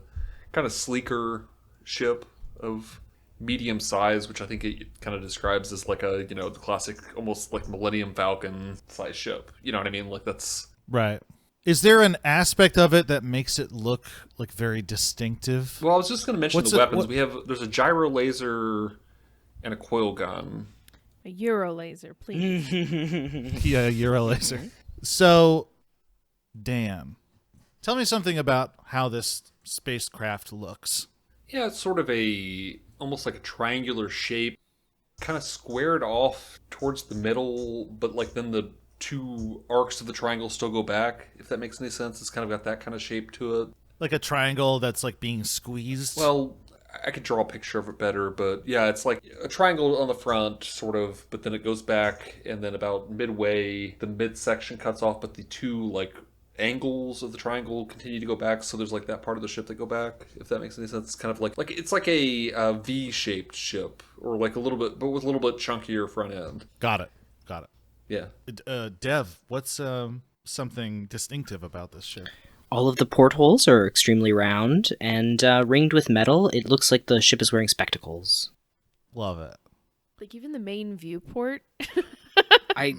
kind of sleeker ship of medium size, which I think it kind of describes as like a, you know, the classic, almost like Millennium Falcon size ship. You know what I mean? Like that's right. Is there an aspect of it that makes it look like very distinctive? Well, I was just going to mention What's the it- weapons. There's a gyro laser and a coil gun. A Euro laser, please. Yeah, Euro laser. So, Dan, tell me something about how this spacecraft looks. Yeah, it's sort of almost like a triangular shape, kind of squared off towards the middle, but like then the two arcs of the triangle still go back, if that makes any sense. It's kind of got that kind of shape to it. Like a triangle that's like being squeezed. Well, I could draw a picture of it better, but yeah, it's like a triangle on the front, sort of, but then it goes back, and then about midway, the midsection cuts off, but the two, like, angles of the triangle continue to go back, so there's, like, that part of the ship that go back, if that makes any sense. It's kind of like it's like a V-shaped ship, or like a little bit, but with a little bit chunkier front end. Got it. Yeah. Dev, what's something distinctive about this ship? All of the portholes are extremely round and ringed with metal. It looks like the ship is wearing spectacles. Love it. Like even the main viewport.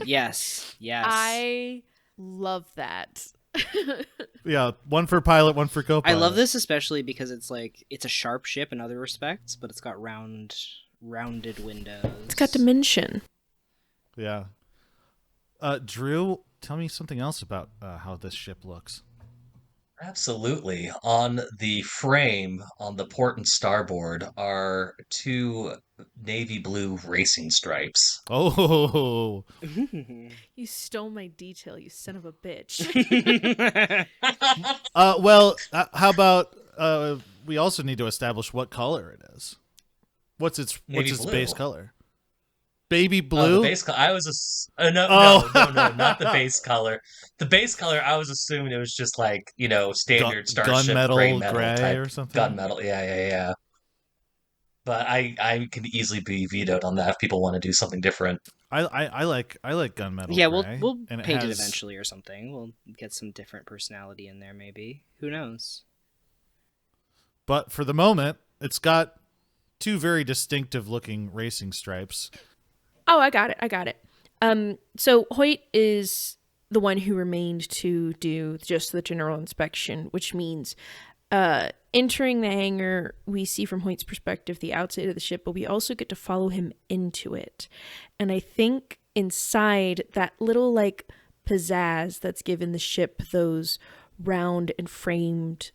Yes. I love that. Yeah, one for pilot, one for co-pilot. I love this especially because it's a sharp ship in other respects, but it's got rounded windows. It's got dimension. Yeah. Drew, tell me something else about how this ship looks. Absolutely. On the frame on the port and starboard are two navy blue racing stripes. Oh, You stole my detail, you son of a bitch. well, how about we also need to establish what color it is. What's its Navy base blue. color? Baby Oh, blue. the base color. I was no, Oh. no, not the base color. The base color, I was assuming it was just like, you know, standard starship gunmetal gray metal gray type or something? gunmetal. Yeah. But I can easily be vetoed on that if people want to do something different. I like gunmetal. Yeah, gray, we'll and paint it has- eventually or something. We'll get some different personality in there, maybe. Who knows? But for the moment, it's got two very distinctive looking racing stripes. Oh, I got it. So Hoyt is the one who remained to do just the general inspection, which means entering the hangar, we see from Hoyt's perspective the outside of the ship, but we also get to follow him into it. And I think inside that little like pizzazz that's given the ship those round and framed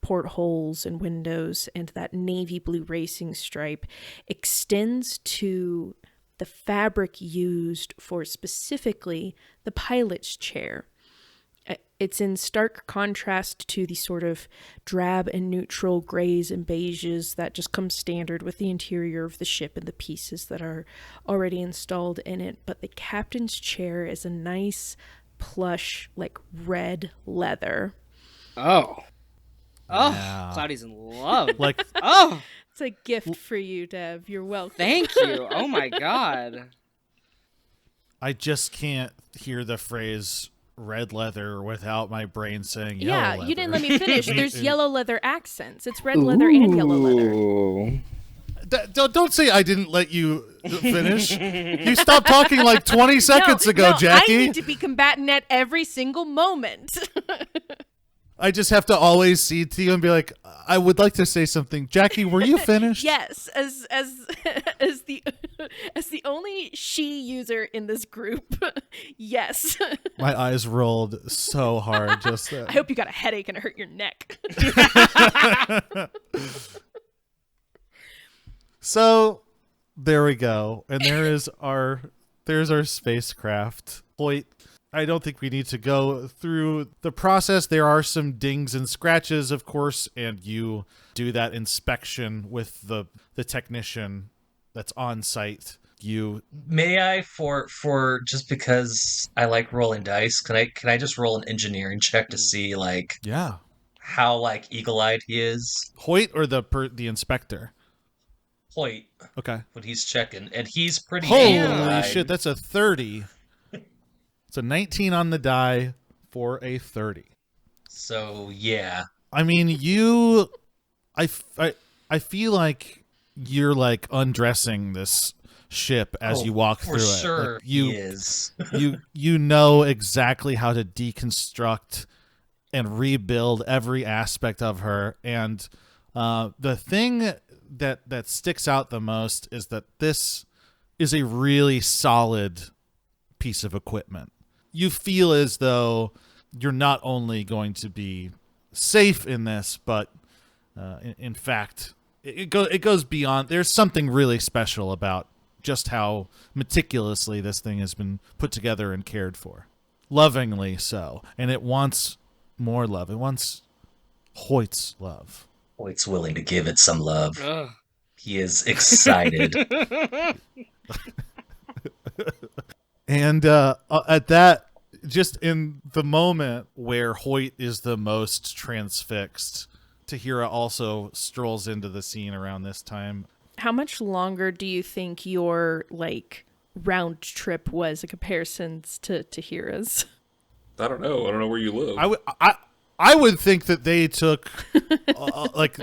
portholes and windows, and that navy blue racing stripe extends to the fabric used for specifically the pilot's chair. It's in stark contrast to the sort of drab and neutral grays and beiges that just come standard with the interior of the ship and the pieces that are already installed in it. But the captain's chair is a nice, plush, like red leather. Oh. Oh, Yeah. Cloudy's in love. Like, Oh, It's a gift for you, Dev. You're welcome. thank you. Oh my god. I just can't hear the phrase red leather without my brain saying yellow Yeah, leather. you didn't let me finish. There's yellow leather accents. It's red leather and yellow leather. Ooh. Don't say I didn't let you finish. You stopped talking like 20 seconds ago, no, Jackie. I need to be combatant at every single moment. I just have to always see to you and be like, I would like to say something. Jackie, were you finished? Yes, as the as the only she user in this group, yes. My eyes rolled so hard just then. I hope you got a headache and it hurt your neck. So there we go. And there's our spacecraft. Hoyt, I don't think we need to go through the process. There are some dings and scratches, of course, and you do that inspection with the technician that's on site. You May I, for just because I like rolling dice, can I just roll an engineering check to see like yeah. how like eagle-eyed he is? Hoyt or the inspector? Hoyt, Okay. when he's checking, and he's pretty Holy eagle-eyed. shit, that's a 30. It's a 19 on the die for a 30. So yeah, I mean, I feel like you're like undressing this ship as you walk for through sure it. Like, you he is. you know exactly how to deconstruct and rebuild every aspect of her. And the thing that sticks out the most is that this is a really solid piece of equipment. You feel as though you're not only going to be safe in this, but in fact, it goes beyond. There's something really special about just how meticulously this thing has been put together and cared for. Lovingly so. And it wants more love. It wants Hoyt's love. Hoyt's willing to give it some love. Ugh. He is excited. And at that, just in the moment where Hoyt is the most transfixed, Tahira also strolls into the scene around this time. How much longer do you think your like round trip was in comparison to Tahira's? I don't know. I don't know where you live. I would think that they took like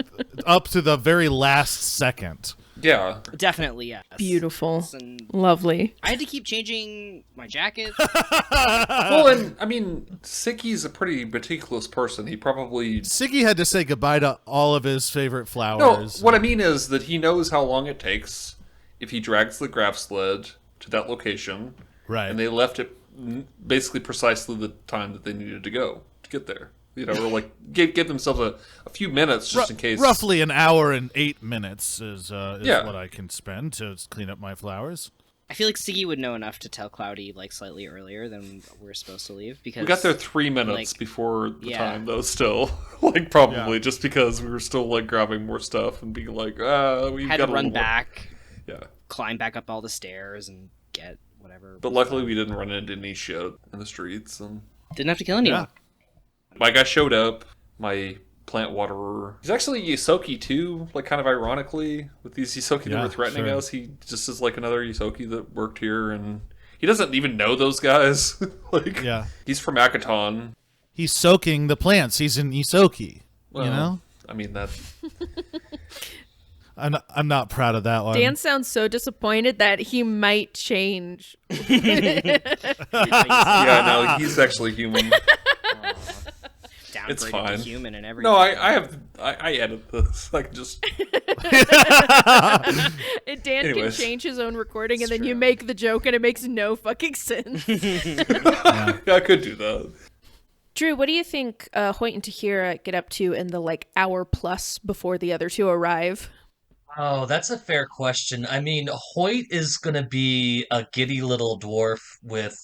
up to the very last second. Yeah. Definitely, yes. Beautiful. And Lovely. I had to keep changing my jacket. Well, and I mean, Siki's a pretty meticulous person. He probably Sigi had to say goodbye to all of his favorite no. flowers. What I mean is that he knows how long it takes if he drags the graph sled to that location, Right. and they left it basically precisely the time that they needed to go to get there. You know, or like give themselves a few minutes just in case. Roughly an hour and 8 minutes is Yeah. what I can spend to clean up my flowers. I feel like Sigi would know enough to tell Cloudy like slightly earlier than we're supposed to leave because We got there 3 minutes like, before the yeah. time, though. Still, like probably Yeah. just because we were still like grabbing more stuff and being like, we had got to a run little more. back, Yeah, climb back up all the stairs, and get whatever. but luckily we didn't run into any shit in the streets, and Didn't have to kill anyone. my guy showed up. My plant waterer. He's actually Yisoki too, like kind of ironically with these Yisoki that Yeah, were threatening sure. us. He just is like another Yisoki that worked here, and he doesn't even know those guys. Like, Yeah. he's from Akaton. He's soaking the plants. He's an Isoki. Well, you know? I mean that. I'm not proud of that one. Dan sounds so disappointed that he might change. Yeah, no, he's actually human. Downgraded It's fine. to human and everything. No, I edit this. I can just. And Dan Anyways. can change his own recording, and It's then you true. make the joke, and it makes no fucking sense. Yeah, I could do that. Drew, what do you think Hoyt and Tahira get up to in the hour plus before the other two arrive? Oh, that's a fair question. I mean, Hoyt is going to be a giddy little dwarf with,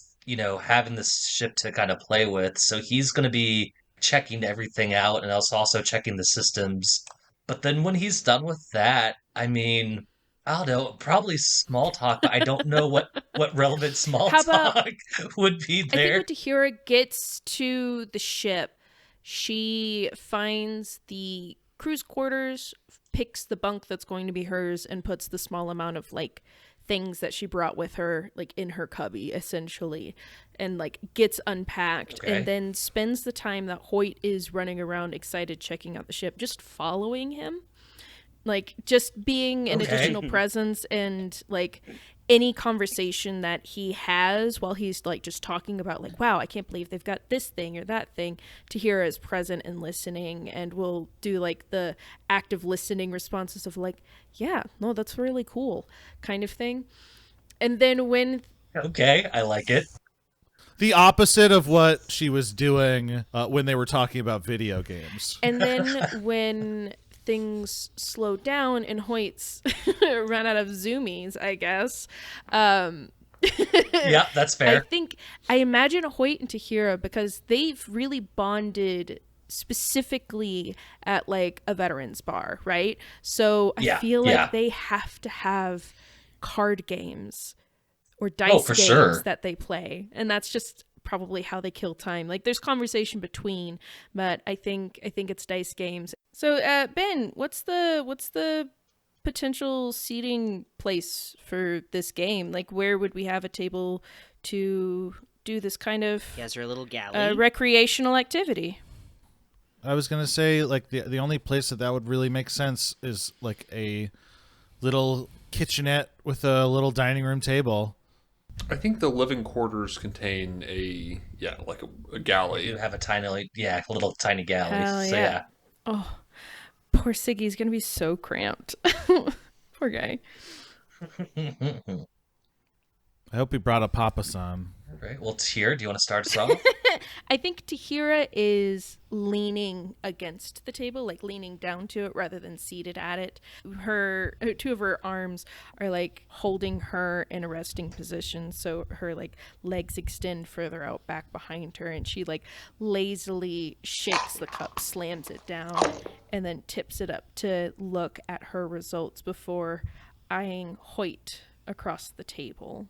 having this ship to kind of play with. So he's going to be checking everything out and also checking the systems. But then when he's done with that, I mean, I don't know, probably small talk, but I don't know what relevant small How about talk would be I think there. when Tahira gets to the ship, she finds the crew's quarters, picks the bunk that's going to be hers, and puts the small amount of things that she brought with her in her cubby essentially, and gets unpacked, and Okay. then spends the time that Hoyt is running around excited checking out the ship just following him, just being an Okay. additional presence, and any conversation that he has while he's just talking about wow, I can't believe they've got this thing or that thing, Tahira is present and listening, and will do the active listening responses of yeah, no, that's really cool kind of thing. And then Okay, I like it. The opposite of what she was doing when they were talking about video games. when things slow down and Hoyt's run out of zoomies, I guess. Yeah, that's fair. I imagine Hoyt and Tahira, because they've really bonded specifically at a veterans bar, right? So I Yeah, feel yeah. they have to have card games or Oh, dice for games sure. that they play, and that's just probably how they kill time. There's conversation between, but I think it's dice games. So Ben, what's the potential seating place for this game? Where would we have a table to do this kind of He has her little galley. recreational activity? I was gonna say the only place that would really make sense is a little kitchenette with a little dining room table. I think the living quarters contain a We galley. do have a little tiny galley. Hell So yeah. Oh, poor Siggy's gonna be so cramped. Poor guy. yeah. I hope he brought a Papa-san. Right. Well, Tier, do you want to start us off? I think Tahira is leaning against the table, leaning down to it rather than seated at it. Two of her arms are holding her in a resting position, so her legs extend further out back behind her, and she lazily shakes the cup, slams it down, and then tips it up to look at her results before eyeing Hoyt across the table.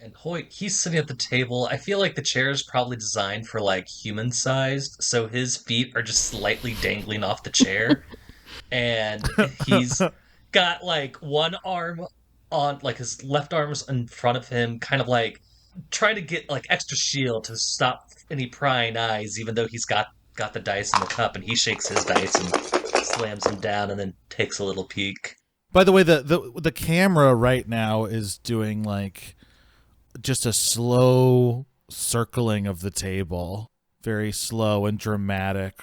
And Hoyt, he's sitting at the table. I feel like the chair is probably designed for human sized, so his feet are just slightly dangling off the chair. And he's got one arm on, his left arm's in front of him, kind of trying to get extra shield to stop any prying eyes, even though he's got the dice in the cup, and he shakes his dice and slams them down and then takes a little peek. By the way, the camera right now is doing just a slow circling of the table, very slow and dramatic,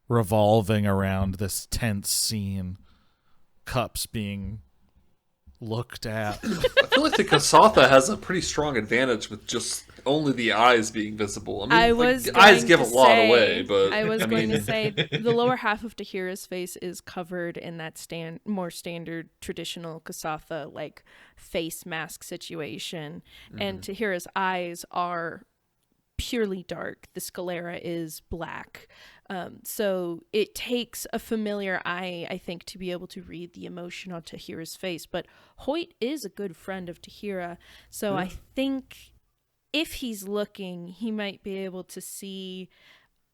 revolving around this tense scene, cups being looked at. I feel like the kasatha has a pretty strong advantage with just only the eyes being visible. I mean, I was the eyes going give a to lot say- away, but I was going mean, to say the lower half of Tahira's face is covered in that more standard traditional kasatha face mask situation, and Tahira's eyes are purely dark. The sclera is black. So it takes a familiar eye, I think, to be able to read the emotion on Tahira's face. But Hoyt is a good friend of Tahira, so I think if he's looking, he might be able to see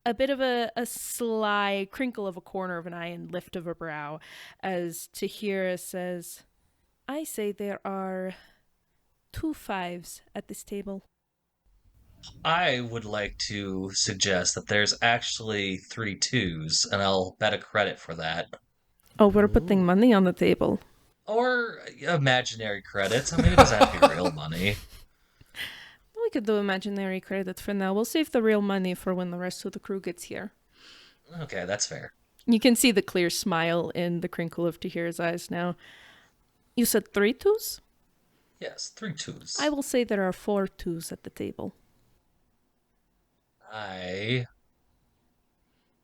a bit of a sly crinkle of a corner of an eye and lift of a brow as Tahira says, I say there are 2 5s at this table. I would like to suggest that there's actually 3 2s, and I'll bet a credit for that. Oh, we're putting money on the table. Or imaginary credits. I mean, it doesn't have to be real money. We could do imaginary credit for now. We'll save the real money for when the rest of the crew gets here. Okay, that's fair. You can see the clear smile in the crinkle of Tahira's eyes now. You said 3 2s? Yes, 3 2s. I will say there are 4 2s at the table. I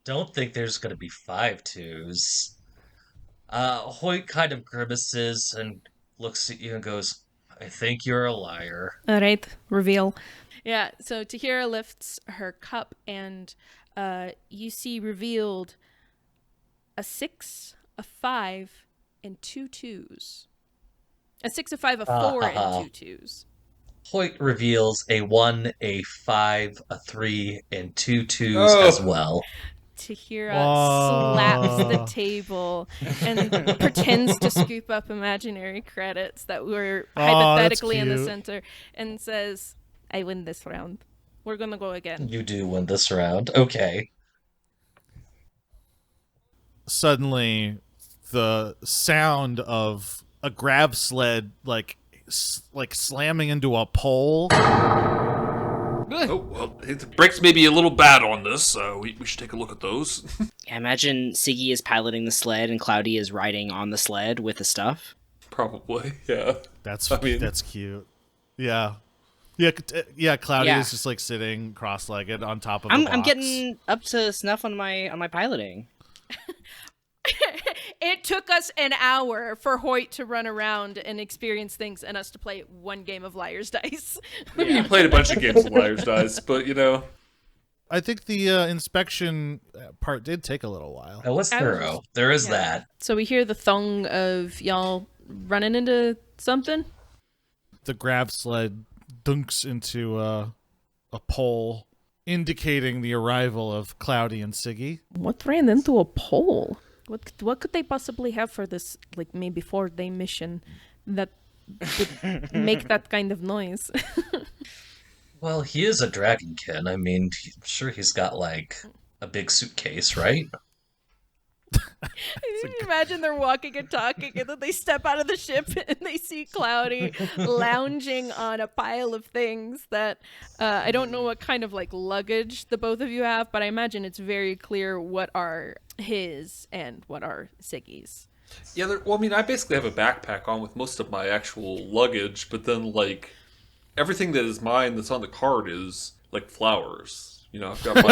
don't think there's gonna be 5 twos. Hoyt kind of grimaces and looks at you and goes, I think you're a liar. All right, reveal. Yeah, so Tahira lifts her cup and you see revealed a 6, a 5, and 2 twos. A 6, a 5, a 4, and 2 twos. Hoyt reveals a 1, a 5, a 3, and 2 twos as well. Tahira slaps the table and pretends to scoop up imaginary credits that were hypothetically in the center and says, I win this round. We're going to go again. You do win this round. Okay. Suddenly, the sound of a grab sled like slamming into a pole. Oh, well, the brakes may be a little bad on this, so we should take a look at those. I imagine Sigi is piloting the sled and Cloudy is riding on the sled with the stuff. Probably, yeah. That's cute. Yeah. Yeah, Cloudy is just like sitting cross-legged on top of a box. I'm getting up to snuff on my piloting. It took us an hour for Hoyt to run around and experience things and us to play one game of Liar's Dice. I mean, you played a bunch of games of Liar's Dice, but, you know. I think the inspection part did take a little while. It was thorough. There is that. So we hear the thong of y'all running into something. The grab sled dunks into a pole, indicating the arrival of Cloudy and Sigi. What ran into a pole? What could they possibly have for this, like, maybe 4-day mission that would make that kind of noise? Well, he is a dragonkin. I mean, I'm sure he's got, like, a big suitcase, right? Imagine they're walking and talking, and then they step out of the ship and they see Cloudy lounging on a pile of things that I don't know what kind of like luggage the both of you have, but I imagine it's very clear what are his and what are Sigi's. Yeah, well, I mean, I basically have a backpack on with most of my actual luggage, but then, like, everything that is mine that's on the card is, like, flowers. You know, I've got the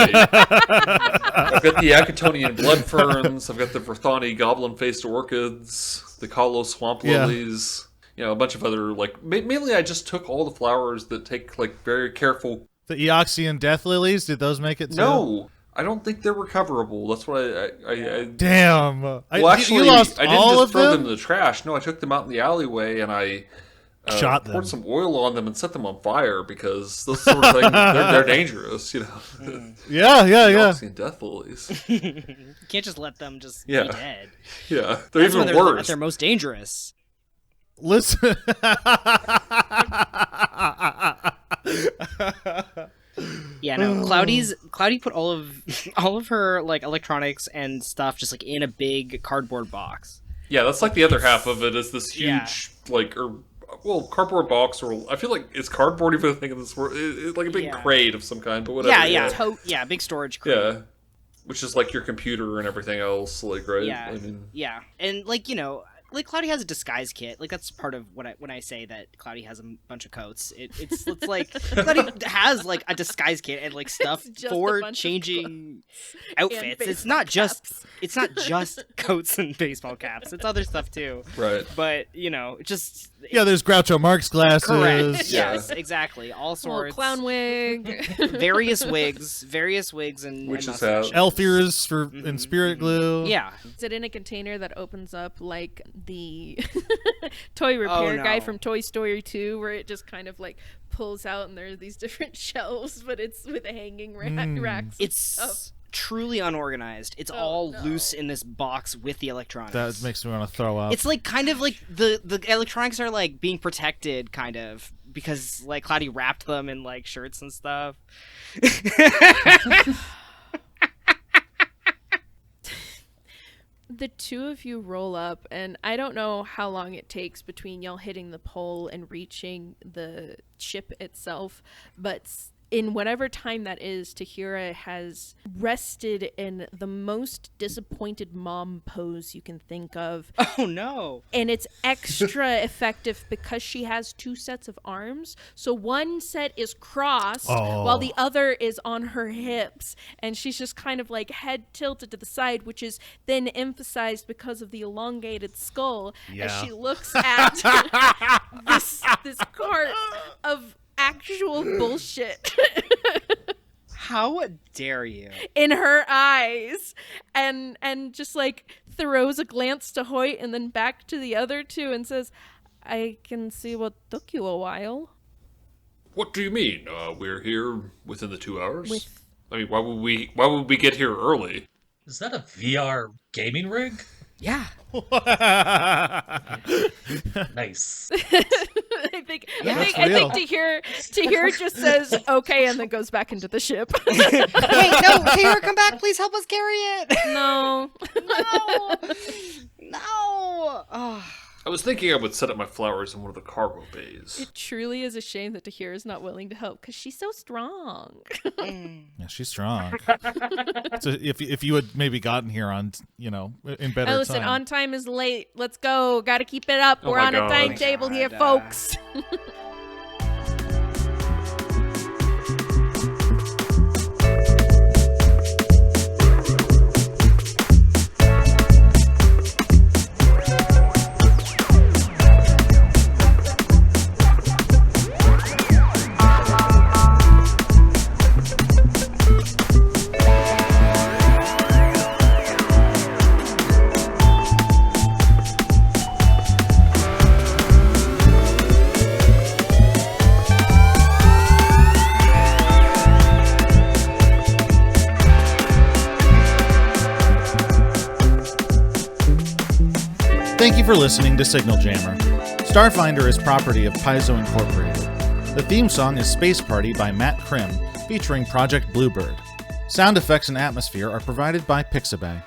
Acatonian blood ferns, I've got the Verthani goblin-faced orchids, the Kahlo swamp lilies, you know, a bunch of other, like, mainly I just took all the flowers that take, like, very careful... The Eoxian death lilies, did those make it too? No! I don't think they're recoverable. That's what I Damn! Well, actually, you lost I didn't all just of throw them them in the trash. No, I took them out in the alleyway and I shot them. Poured some oil on them and set them on fire because those sort of things, they're dangerous, you know. Yeah. Eoxian death lilies. You can't just let them just be dead. Yeah, they're That's even when worse. At their most dangerous. Listen. Yeah, no. Cloudy put all of her like electronics and stuff just like in a big cardboard box. Yeah, that's like the other half of it is this huge cardboard box, or I feel like it's cardboard even thing in this world. It's like a big crate of some kind, but whatever. Yeah, big storage crate. Yeah, which is like your computer and everything else, like right. Yeah, I mean, yeah, and like like Cloudy has a disguise kit. Like that's part of when I say that Cloudy has a bunch of coats. It's like Cloudy has like a disguise kit and like stuff for changing outfits. It's not just coats and baseball caps. It's other stuff too. Right. But just there's Groucho Marx glasses. Correct. Yes, exactly. All sorts. Clown wig. various wigs, and witches hats. Elf ears and spirit glue. Yeah. Is it in a container that opens up like the toy repair guy from Toy Story 2, where it just kind of like pulls out and there are these different shelves, but it's with hanging racks? It's stuff. Truly unorganized. It's all loose in this box with the electronics. That makes me want to throw up. It's like kind of like the electronics are like being protected kind of because like Cloudy wrapped them in like shirts and stuff. The two of you roll up, and I don't know how long it takes between y'all hitting the pole and reaching the ship itself, but in whatever time that is, Tahira has rested in the most disappointed mom pose you can think of. Oh no. And it's extra effective because she has 2 sets of arms. So one set is crossed while the other is on her hips. And she's just kind of like head tilted to the side, which is then emphasized because of the elongated skull as she looks at this cart of actual bullshit How dare you? in her eyes, and just like throws a glance to Hoyt and then back to the other 2 and says, I can see what took you a while. What do you mean? We're here within the 2 hours? I mean, why would we get here early? Is that a VR gaming rig? Yeah. Nice. I think Tahira just says okay and then goes back into the ship. Wait, no, Tahira, come back, please help us carry it. No. No. Oh. I was thinking I would set up my flowers in one of the cargo bays. It truly is a shame that Tahira is not willing to help because she's so strong. Yeah, she's strong. So if you had maybe gotten here on, in better Listen, time. on time is late. Let's go. Got to keep it up. Oh We're my on God. a timetable here, folks. Thank you for listening to Signal Jammer. Starfinder is property of Paizo Incorporated. The theme song is Space Party by Matt Krim, featuring Project Bluebird. Sound effects and atmosphere are provided by Pixabay.